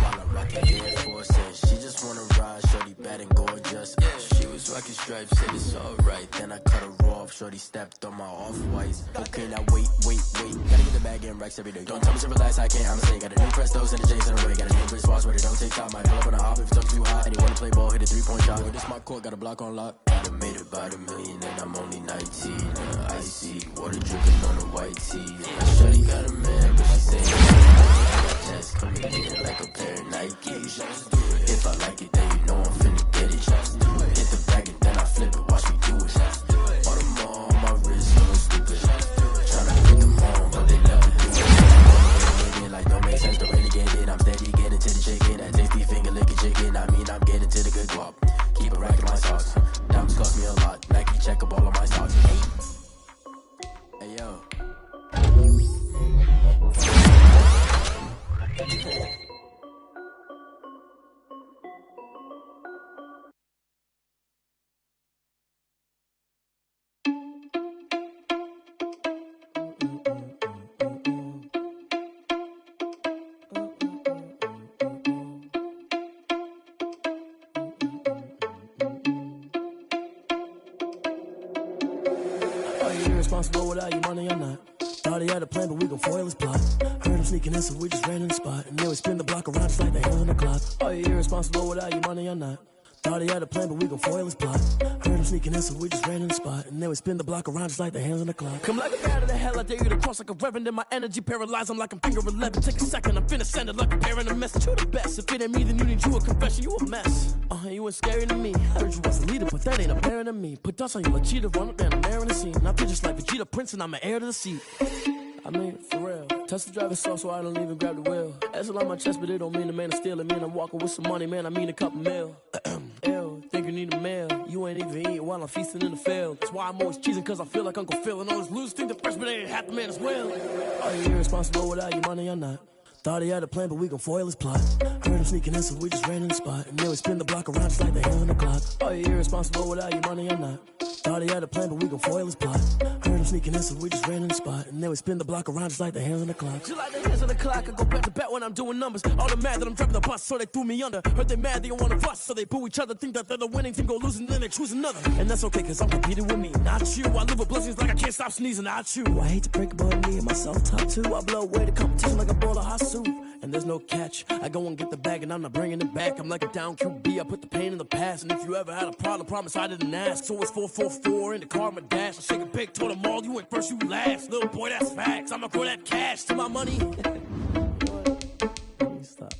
[SPEAKER 5] While I'm rocking Air Force, and she just wanna ride, shorty bad and gorgeous. She was rocking stripes, said it's alright. Then I cut her off, shorty stepped on my off-whites. Okay, now wait. Gotta get the bag and racks every day. Don't tell me to relax, I can't, I'ma say. Got a new Prestos and the J's in a way. Got a new British boss, but it don't take time. Might pull up on a hop if it's up too hot. And you wanna play ball, hit a 3-point shot. This my court, got a block on lock. I done made about $1 million and I'm only 19. Icy water dripping on a white tee. Shorty got a man, but she saying I got checks coming in like a pair of Nikes. If I like it, then you know I'm finna get it. Hit the bag and then I flip it, watch me do it. All them on my wrist going stupid. Tryna put them on, but they never do it. Like don't make sense, don't really get it. I'm steady getting to the chicken, that tasty finger licking chicken. I mean I'm getting to the good guap. Keep a rack in my socks. Diamonds cost me a lot. Nike check up all of my stocks. Hey yo.
[SPEAKER 6] Irresponsible without your money or not. Thought he had a plan, but we gon' foil his plot. Heard him sneaking in, so we just ran in the spot. And then we spin the block around just like the hands on the clock. Are you irresponsible without your money or not? Thought he had a plan, but we gon' foil his plot. Heard him sneaking in, so we just ran in the spot. And then we spin the block around just like the hands on the clock. Come like a bat of the hell, I dare you to cross like a reverend. In my energy paralyzed, I'm like I'm finger 11. Take a second, I'm finna send it like a parent a message. You the best, if it ain't me, then you need you a confession. You a mess, you ain't scary to me. Heard you was a leader, but that ain't apparent to me. Put dust on you like cheetah, run up down the air in the scene. Now just like Vegeta Prince, and I'm an heir to the seat. I mean, for real. Touch the driver's soft, so I don't even grab the wheel. That's on my chest, but it don't mean the man is stealing. Man, I'm walking with some money, man, I mean a couple mil. Ew, think you need a meal. You ain't even eating while I'm feasting in the field. That's why I'm always cheesing, cause I feel like Uncle Phil. And all those losers think the freshman ain't half the man as well. Are you irresponsible without your money or not? Thought he had a plan, but we gon' foil his plot. Heard him sneaking in, so we just ran in the spot. And then we spin the block around just like the hands on the clock. Are you irresponsible without your money or not? Thought he had a plan, but we gon' foil his plot. Heard him sneaking in, so we just ran in the spot. And then we spin the block around just like the hands on the clock. Just like the hands on the clock, I go back to back when I'm doing numbers. All the mad that I'm driving the bus, so they threw me under. Heard they mad, they don't wanna bust, so they boo each other. Think that they're the winning team, go losing, then they choose another. And that's okay, cause I'm competing with me, not you. I live with blessings like I can't stop sneezing, not you. I hate to break it, but me and myself top two. I blow away the competition like a bowl of hot soup. And there's no catch. I go and get the bag and I'm not bringing it back. I'm like a down QB, I put the pain in the past. And if you ever had a problem, promise I didn't ask. So it's 444 in the car, my dash. I shake a big, told them all, you ain't first, you last. Little boy, that's facts. I'ma throw that cash to my money. Stop.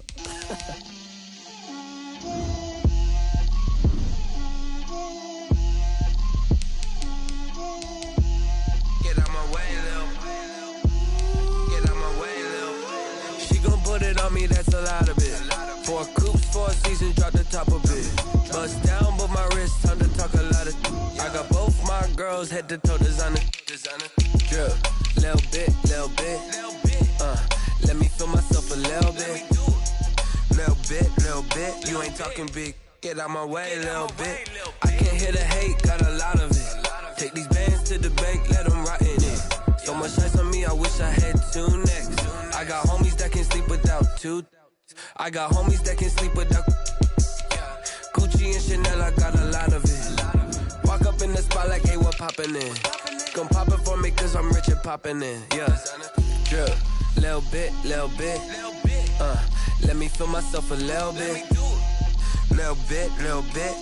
[SPEAKER 5] a lot of it. 4 coops, 4 seasons, drop the top of it. Bust down, but my wrist, time to talk a lot of. I got both my girls head to toe designer. Drip, little bit. Let me feel myself a little bit. Little bit. You ain't talking big. Get out my way, little bit. I can't hear the hate, got a lot of it. Take these bands to the bank, let them rot in it. So much ice on me, I wish I had 2 necks. I got homies that can sleep without 2. I got homies that can sleep without Gucci and Chanel, I got a lot of it. Walk up in the spot like, hey, what poppin' in? Come pop it for me, cause I'm rich and poppin' in. Yeah, drip, little bit. Let me feel myself a little bit. Little bit.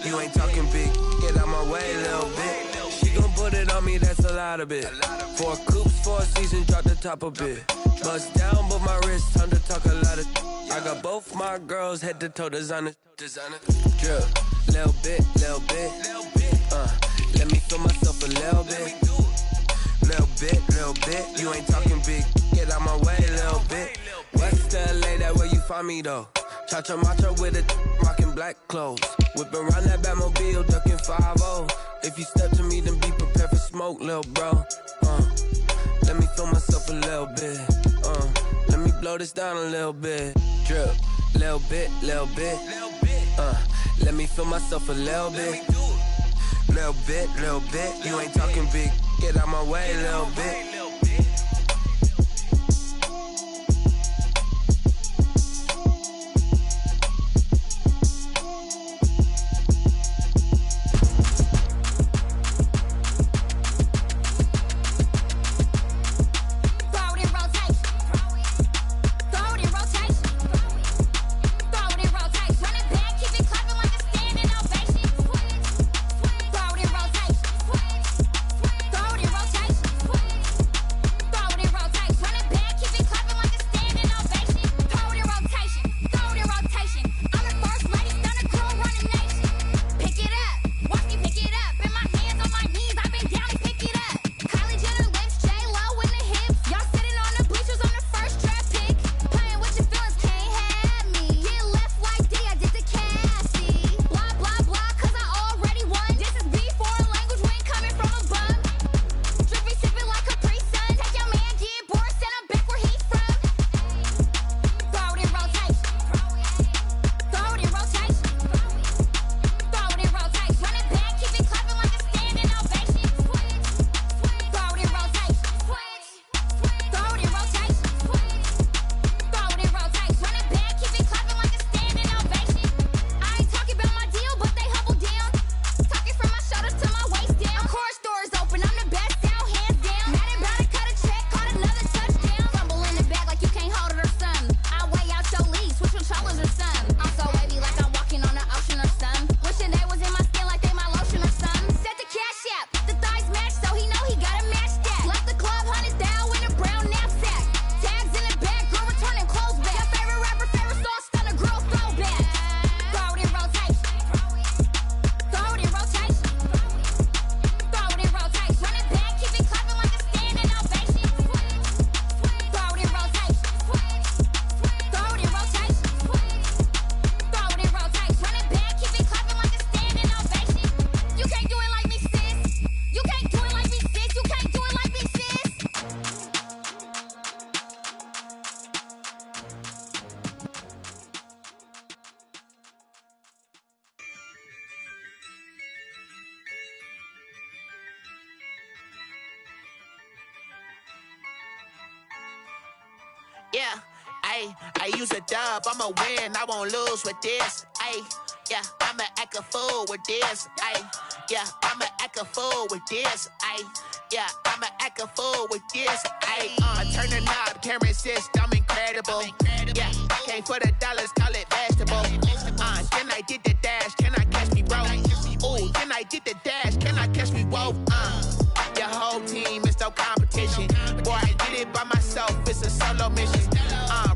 [SPEAKER 5] You ain't talking big. Get out my way, little bit. She gon' put it on me, that's a lot of it. 4 coops, 4 seasons, drop the top a bit. Bust down, but my wrist, time to talk a lot of. I got both my girls head to toe designer. Drip, little bit. Let me feel myself a little bit. Little bit. You ain't talking big. Get out my way, little bit. West LA, that where you find me though. Cha-cha macho with a rockin' black clothes. Whippin' around that Batmobile, duckin' 5-0. If you step to me, then be prepared for smoke, lil' bro. Let me feel myself a little bit. Let me blow this down a little bit. Drip, little bit. Let me feel myself a little bit. Little bit. You ain't talking big. Get out my way, little bit.
[SPEAKER 7] Yeah, I use a dub, I'ma win, I won't lose with this. Yeah, I'ma act a fool with this. Yeah, I'ma act a fool with this. Yeah, I'ma act a fool with this. I turn the knob, can't resist, I'm incredible. Yeah, came for the dollars, call it vegetable. Then I did the dash, can I catch me, bro? Ooh, then I did the dash, can I catch me, whoa? Your whole team is no competition. Boy, I did it by myself, it's a solo mission.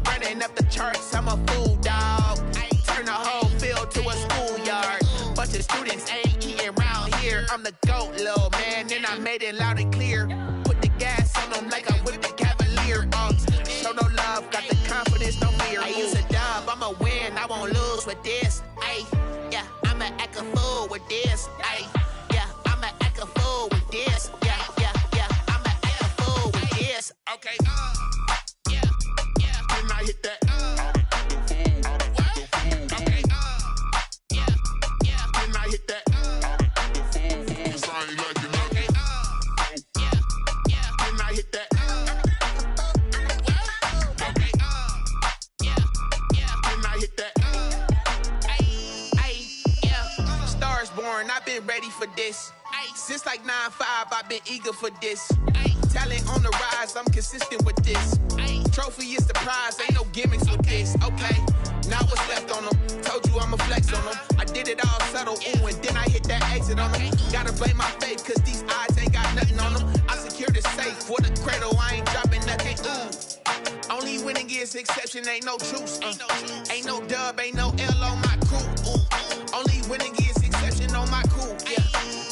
[SPEAKER 7] Running up the charts, I'm a fool, dog. Turn the whole field to a schoolyard. Bunch of students ain't eating round here. I'm the GOAT, little man, and I made it loud and clear. Put the gas on them like I'm with the Cavalier. Show no love, got the confidence, no fear. I use a dub, I'm Okay, yeah, yeah. Then I hit that. Okay, yeah, yeah. Then I hit that. Okay, yeah, yeah. Then I hit that. Okay, yeah, yeah. Then I hit that. Ay, yeah. Stars born, I've been ready for this. Since like 9-5, I've been eager for this. Talent on the rise, I'm consistent with this. Trophy is the prize, ain't no gimmicks with this. Okay, now what's left on them? Told you I'ma flex on them. I did it all subtle, ooh, and then I hit that exit on them. Gotta blame my faith, cause these eyes ain't got nothing on them. I secured the safe for the cradle, I ain't dropping nothing, ooh. Only winning is exception, ain't no truce. Ain't no dub, ain't no L on my crew. Ooh. Only winning is exception on my crew. Yeah.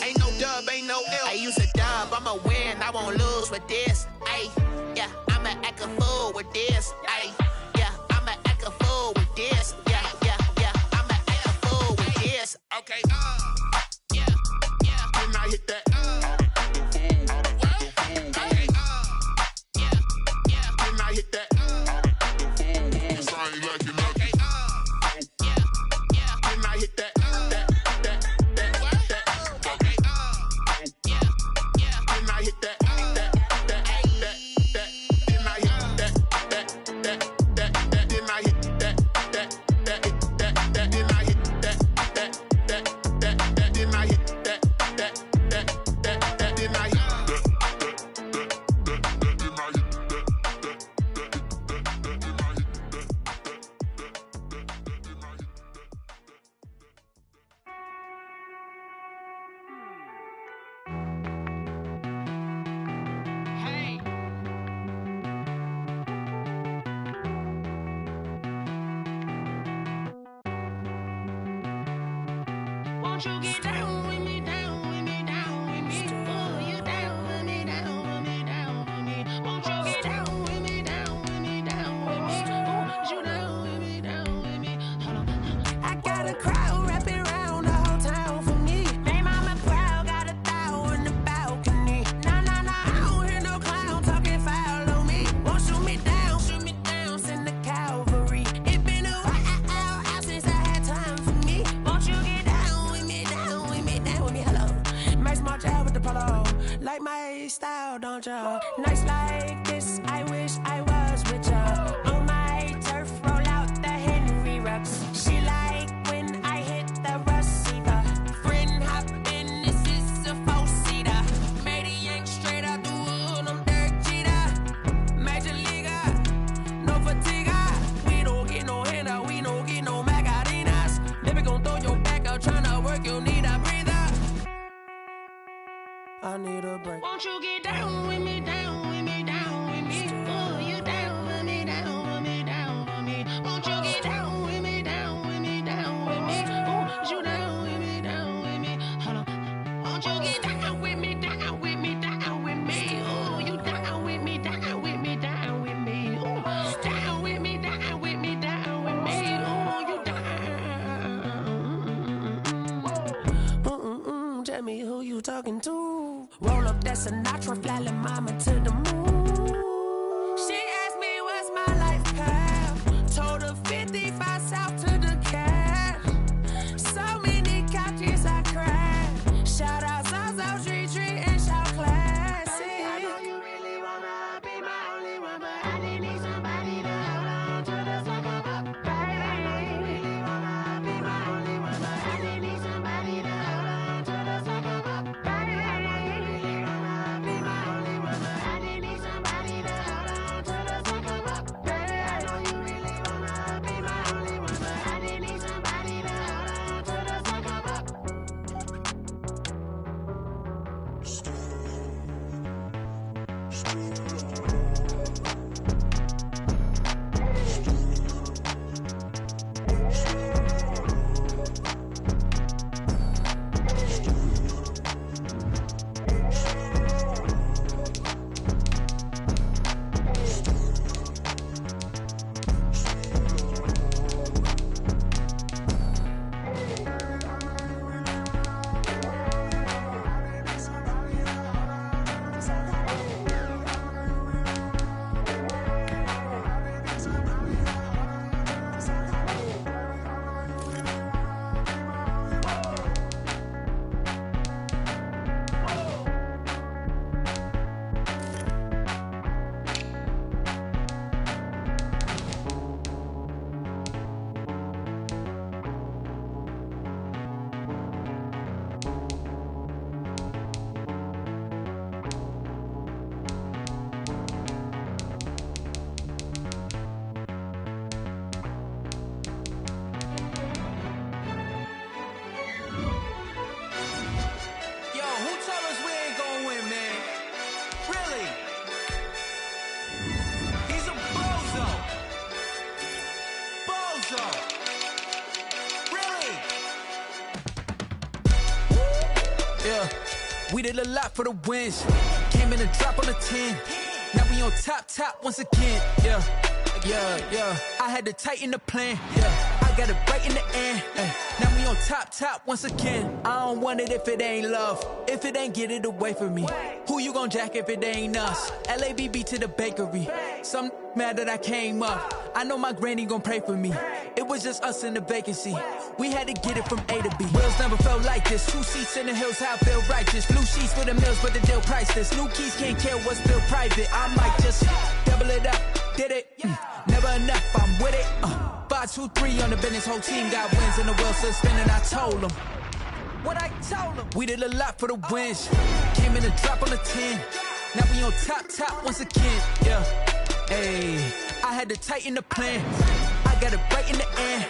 [SPEAKER 7] Ain't no dub, ain't no L. I use a dub, I'ma win, I won't lose with this. Ay, yeah, I'ma act a fool with this. Ay, yeah, I'ma act a fool with this. Yeah, yeah, yeah, I'ma act a fool with this. Okay, yeah, yeah, then I hit that. Okay, yeah, yeah, then I hit that. Okay, yeah, yeah, then I hit that.
[SPEAKER 8] Won't you get down with me, down with me, down with me? Oh, you down with me, down with me, down with me. Won't you get down with me, down with me, down with me? Oh, you down with me, down with me? Hold on. I got a crowd wrapping around the whole town for me. They mama proud, got a thou on the balcony. Nah, nah, nah, I don't hear no clown talking foul on me. Won't shoot me down, send the cavalry. It been a while since I had time for me. Won't you get down with me, down with me, down with me? Hello. Max March out with the polo. Like my style, don't ya? Nights like this, I wish I was with ya. On my turf, roll out the Henry Rux. She like when I hit the receiver. Friend hop in, this is a four-seater. Made a yank straight out the wood, I'm Derek Jeter. Major leaguer, no fatigue. We don't get no handout, we don't get no Macarinas. Never gon' throw your back out, tryna work, you need a breather. I need a break. Won't you get down with me, down with me, down with me? Oh, you down with me, down with me, down with me? Won't you get down with me, down with me, down with me? Oh, you down with me, down with me? Hold on. Won't you get down with me, down with me, down with me? Oh, you down with me, down with me, down with me? Oh, down with me, down with me, down with me? Oh, you down. Tell me who you talking to. Roll up that Sinatra, fly la mama to the moon. She asked me what's my life path. Told her 55 south to the cab. So many couches I cried. Shout out South Street and shout classy. I know you really wanna be my only one, but I didn't need somebody to hold on to the sucker up. Baby, I know you really wanna be my only one, but I didn't need somebody to hold on to the sucker up. Baby, I know you really wanna be my only one, but I didn't need somebody to hold on to the sucker up. Baby, I know you really wanna be my only one, but I didn't need somebody to hold on to the sucker up.
[SPEAKER 9] We did a lot for the wins. Came in a drop on the 10. Now we on top once again. Yeah. I had to tighten the plan. Yeah. I got it right in the end. Now we on top once again. I don't want it if it ain't love. If it ain't, get it away from me. Who you gon' jack if it ain't us? LABB to the bakery. Some mad that I came up. I know my granny gon' pray for me. It was just us in the vacancy. We had to get it from A to B. Wheels never felt like this. 2 seats in the hills, how I feel righteous. Blue sheets for the mills, but the deal priceless. New keys can't care what's still private. I might just double it up. Did it? Never enough, I'm with it. 5, 2, 3 on the business. Whole team got wins and the wheels still spinning. I told them what I told them. We did a lot for the wins. Came in a drop on the 10. Now we on top once again. Yeah. Hey, I had to tighten the plan. I got it right in the end.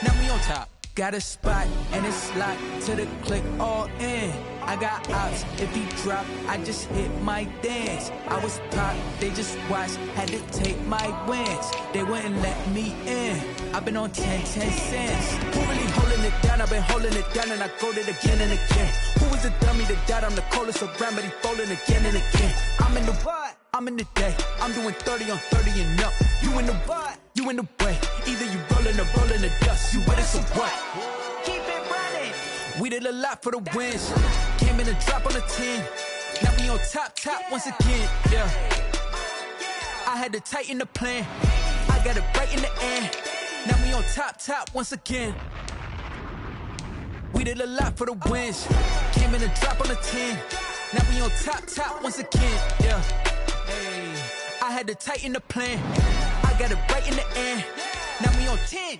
[SPEAKER 9] Now we on top. Got a spot and it's locked to the click all in. I got ops, if he drop, I just hit my dance. I was pop, they just watched, had to take my wins. They wouldn't let me in. I've been on 10 cents. Who really holding it down? I've been holding it down and I go it again and again. Who was the dummy that died? I'm the coldest around, but he folding again and again. I'm in the what? I'm in the day. I'm doing 30 on 30 and up. You in the what? You in the way. Either you rolling or rolling the dust. You with us or what? Keep it running. We did a lot for the wins. Came in a drop on the 10. Now we on top once again. Yeah. I had to tighten the plan. I got it right in the end. Now we on top once again. We did a lot for the wins. Came in a drop on the 10. Now we on top once again. Yeah. Hey, I had to tighten the plan. I got it right in the end. Now we on 10.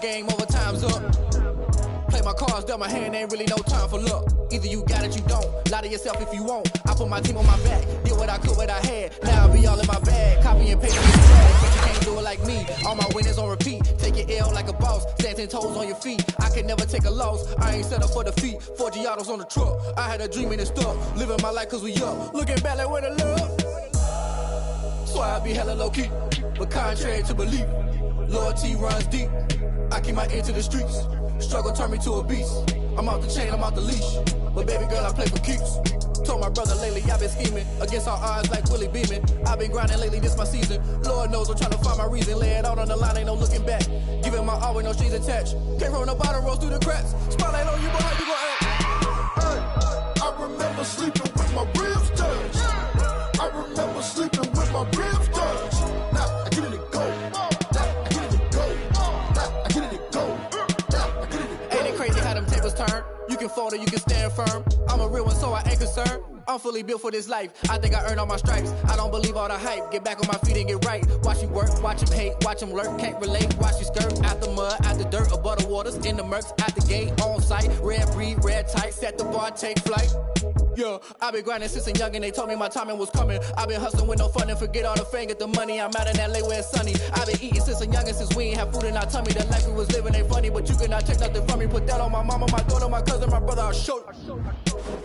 [SPEAKER 10] Game over, time's up. Play my cards, dealt my hand, ain't really no time for luck. Either you got it, you don't. Lie to yourself if you won't. I put my team on my back, did what I could, what I had. Now I be all in my bag, copy and paste in the trash. But you can't do it like me. All my winners on repeat. Take your L like a boss, stand 10 toes on your feet. I can never take a loss. I ain't set up for defeat. 4 Giottos on the truck. I had a dream and it stuck. Living my life cause we up. Looking back like where the love. So I be hella low key, but contrary to belief, loyalty runs deep. I keep my ear to the streets. Struggle turned me to a beast. I'm out the chain, I'm out the leash. But baby girl, I play for keeps. Told my brother lately, I've been scheming. Against all odds like Willie Beeman. I've been grinding lately, this my season. Lord knows I'm trying to find my reason. Lay it out on the line, ain't no looking back. Giving my all with no strings attached. Came from the bottom, rose through the cracks. Spotlight on you, boy, how you gon' act?
[SPEAKER 11] Hey, I remember sleeping with my ribs touched. I remember sleeping with my ribs touched. Now I get it and go.
[SPEAKER 10] You can fold or you can stand firm. I'm a real one, so I ain't concerned. I'm fully built for this life. I think I earned all my stripes. I don't believe all the hype. Get back on my feet and get right. Watch you work, watch him hate, watch him lurk. Can't relate, watch you skirt. Out the mud, out the dirt, above the waters, in the murks, out the gate, on site. Red breed, red tight, set the bar, take flight. Yeah, I've been grinding since a young and they told me my timing was coming. I've been hustling with no fun and forget all the fame, get the money. I'm out in LA where it's sunny. I've been eating since a young and since we ain't have food in our tummy. The life we was living ain't funny, but you cannot take nothing from me. Put that on my mama, my daughter, my cousin, my brother, I'll show you.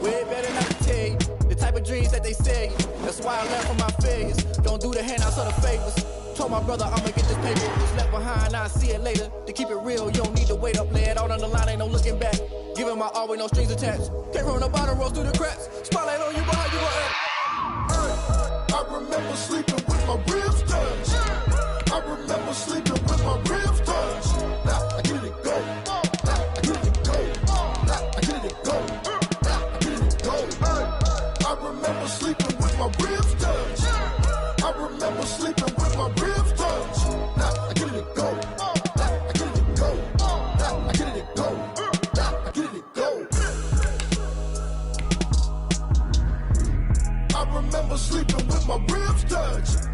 [SPEAKER 10] Way better not to tell you the type of dreams that they sell you. That's why I learned from my failures. Don't do the handouts or the favors. Told my brother I'ma get this paper. What's left behind, I'll see it later. To keep it real, you don't need to wait up. Lay it out on the line, ain't no looking back. Giving my all with no strings attached. Came from the bottom, rose through the cracks. Spotlight on you, boy, how you gon' act?
[SPEAKER 11] I remember sleeping with my ribs touched. I remember sleeping with my ribs touched. Now I get it and go. Now I get it and go. Now I get it and go. Now I get it and go. I remember sleeping with my ribs touched. I remember sleeping with my ribs touched. Now I get it and go. Now I get it and go. Now I get it and go. remember sleeping with my ribs touched.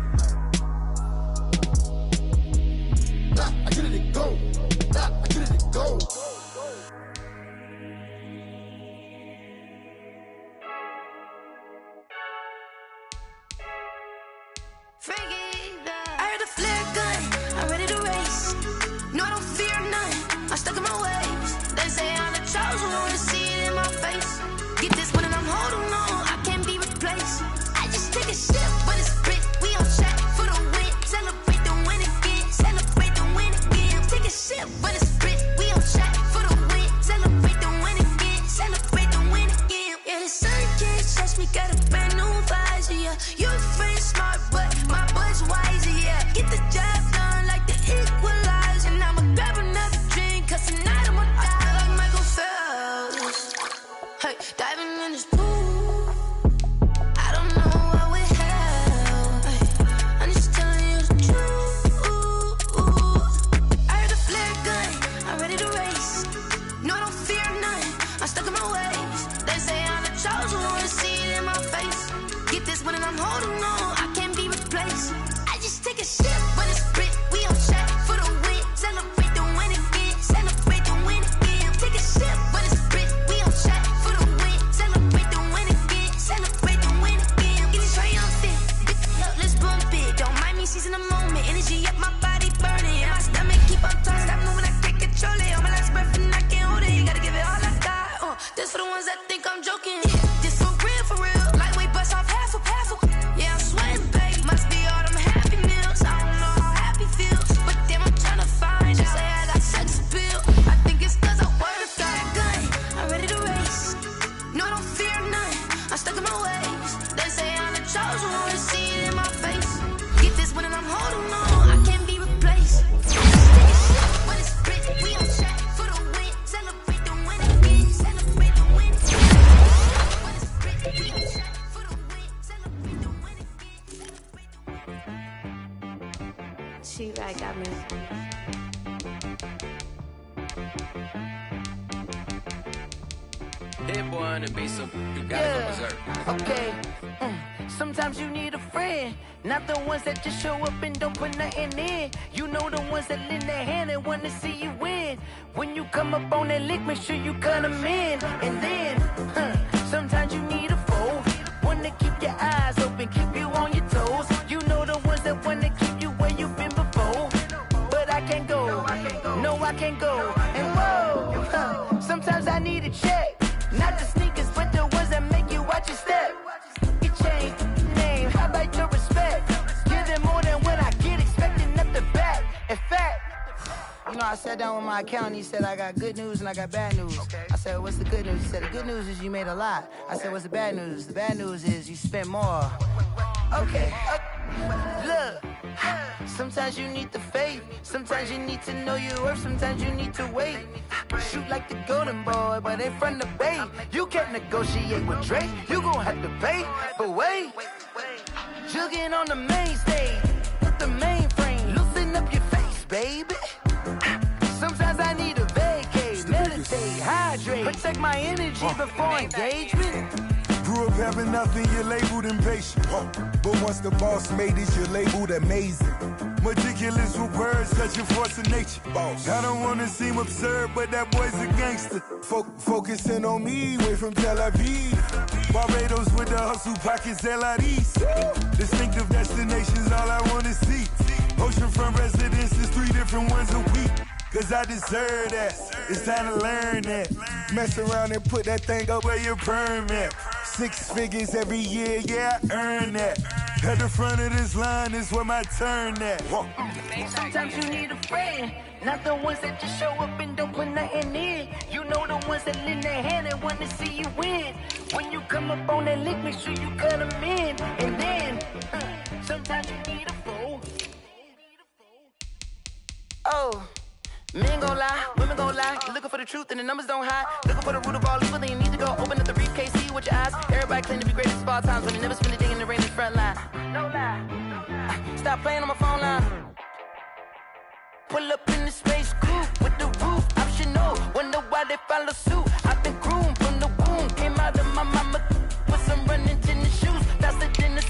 [SPEAKER 11] Nah, I get it go. Nah, I get it go.
[SPEAKER 8] I heard a flare gun, I'm ready to race. No, I don't fear none, I'm stuck in my ways. They say I'm the chosen one, to see it in my face. Get this one and I'm holding on, I can't be replaced. I just take a sip, but it's split, we on track for the win. Celebrate the win again, celebrate the win again. Take a sip, but it's split, we on track for the win. Celebrate the win again, celebrate the win again. Yeah, the sun can't touch me, got a brand new visor, yeah. You're a friend smart, but my bud's wiser, yeah. Get the job done like the equalizer. And I'ma grab another drink, cause tonight I'ma die like Michael Phelps. Hey, diving in this pool, I don't know what we have. Hey, I'm just telling you the truth. I heard a flare gun, I'm ready to race. No, I don't fear none, I'm stuck in my ways. They say I'm the chosen one, to see it in my face. Get this one and I'm holding on, I can't be replaced. I just take a sip, but it's split, we on track for the win. Celebrate the win again, celebrate the win again. Take a sip, but it's split, we on track for the win. Celebrate the win again, celebrate the win again. Getting triumphant, look, let's bump it. Don't mind me seizing the moment, energy up my body burning. And my stomach keep on turning, stop moving, I can't control it. On my last breath and I can't hold it, you gotta give it all I got. This for the ones that think I'm joking. This for real, lightweight bust off half a. Yeah, I'm sweating, babe. Must be all them happy meals. I don't know how happy feels, but damn, I'm trying to find out. Say I got sex appeal. I think it's cause I wear the fat gun. I'm ready to race. No, I don't fear none. I'm stuck in my ways. They say I'm the chosen one, to see it in my face. Get this one and I'm holding on, I can't be replaced. But it's split, we on track for the win. Celebrate the win again, celebrate the win. But it's split, we on track for the win. Celebrate the win again, celebrate the win.
[SPEAKER 4] She right got me.
[SPEAKER 9] Hit boy on the beat, so you gotta go berserk.
[SPEAKER 12] Okay. Sometimes you need a friend, not the ones that just show up and don't put nothing in. You know the ones that lend their hand and want to see you win. When you come up on that lick, make sure you cut them in. And then, sometimes you need a foe, one to keep your eyes open, keep you on your toes. You know the ones that want to keep you where you've been before. But I can't go, no I can't go. And whoa, sometimes I need a check. Not the sneakers, but the ones that make you watch your step. You change name, how about your respect? Give them more than what I get, expecting nothing back. In fact, you know, I sat down with my accountant, he said I got good news and I got bad news. I said, what's the good news? He said, the good news is you made a lot. I said, what's the bad news? The bad news is you spent more. Okay, look, sometimes you need the faith, sometimes you need to know your worth, sometimes you need to wait. Shoot like the golden boy, but in front of Bay. You can't negotiate with Drake, you gon' have to pay. But wait, jugging on the main stage, with the mainframe, loosen up your face, baby. Sometimes I need a vacate, meditate, hydrate, protect my energy before engagement.
[SPEAKER 13] Grew up having nothing, you're labeled impatient. But once the boss made it, you're labeled amazing. Meticulous with words, such a force of nature. I don't wanna seem absurd, but that boy's a gangster. Focusing on me, way from Tel Aviv. Barbados with the hustle pockets, LIDs. Distinctive destinations, all I wanna see. Oceanfront residences, 3 different ones a week. Cause I deserve that, it's time to learn that. Mess around and put that thing up where your permit. 6 figures every year, yeah, I earn that. At the front of this line is where my turn at.
[SPEAKER 12] Sometimes you need a friend, not the ones that just show up and don't put nothing in. You know the ones that lend their hand and want to see you win. When you come up on that lick, make sure you cut them in. And then, sometimes you need a foe. Oh. Men gon' lie, women gon' lie. You're looking for the truth and the numbers don't hide. Looking for the root of all evil, then you need to go open up the briefcase, see with your eyes. Everybody claim to be greatest of all times, but they never spend a day in the rain in the front line. No lie. Stop playing on my phone line. Pull up in the space coupe with the roof optional. Wonder why they follow suit. I've been groomed from the womb, came out of my mama with some running tennis shoes, faster than the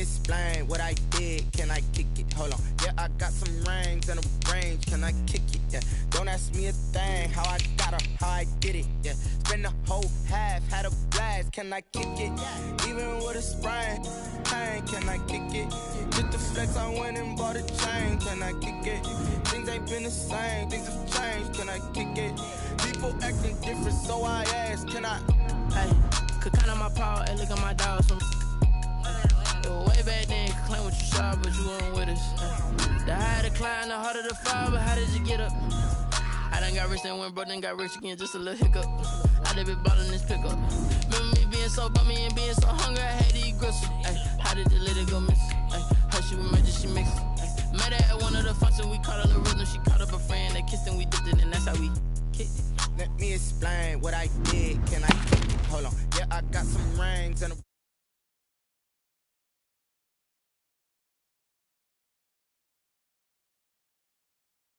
[SPEAKER 14] explain what I did. Can I kick it? Hold on. Yeah, I got some rings and a range. Can I kick it? Yeah. Don't ask me a thing. How I got her, how I did it. Yeah. Spend the whole half, had a blast. Can I kick it? Even with a sprain, pain. Can I kick it? Just the flex, I went and bought a chain. Can I kick it? Things ain't been the same. Things have changed. Can I kick it? People acting different, so I ask. Can I?
[SPEAKER 6] Hey, could count on my power. Hey, look at my dogs. From way back then, could claim what you saw, but you weren't with us. The higher the climb, the harder the fall, but how did you get up? I done got rich and went broke, then got rich again, just a little hiccup. I done been ballin' this pickup. Remember me being so bummy and being so hungry, I had to eat gristle. Ay, how did you let it go miss? Ay,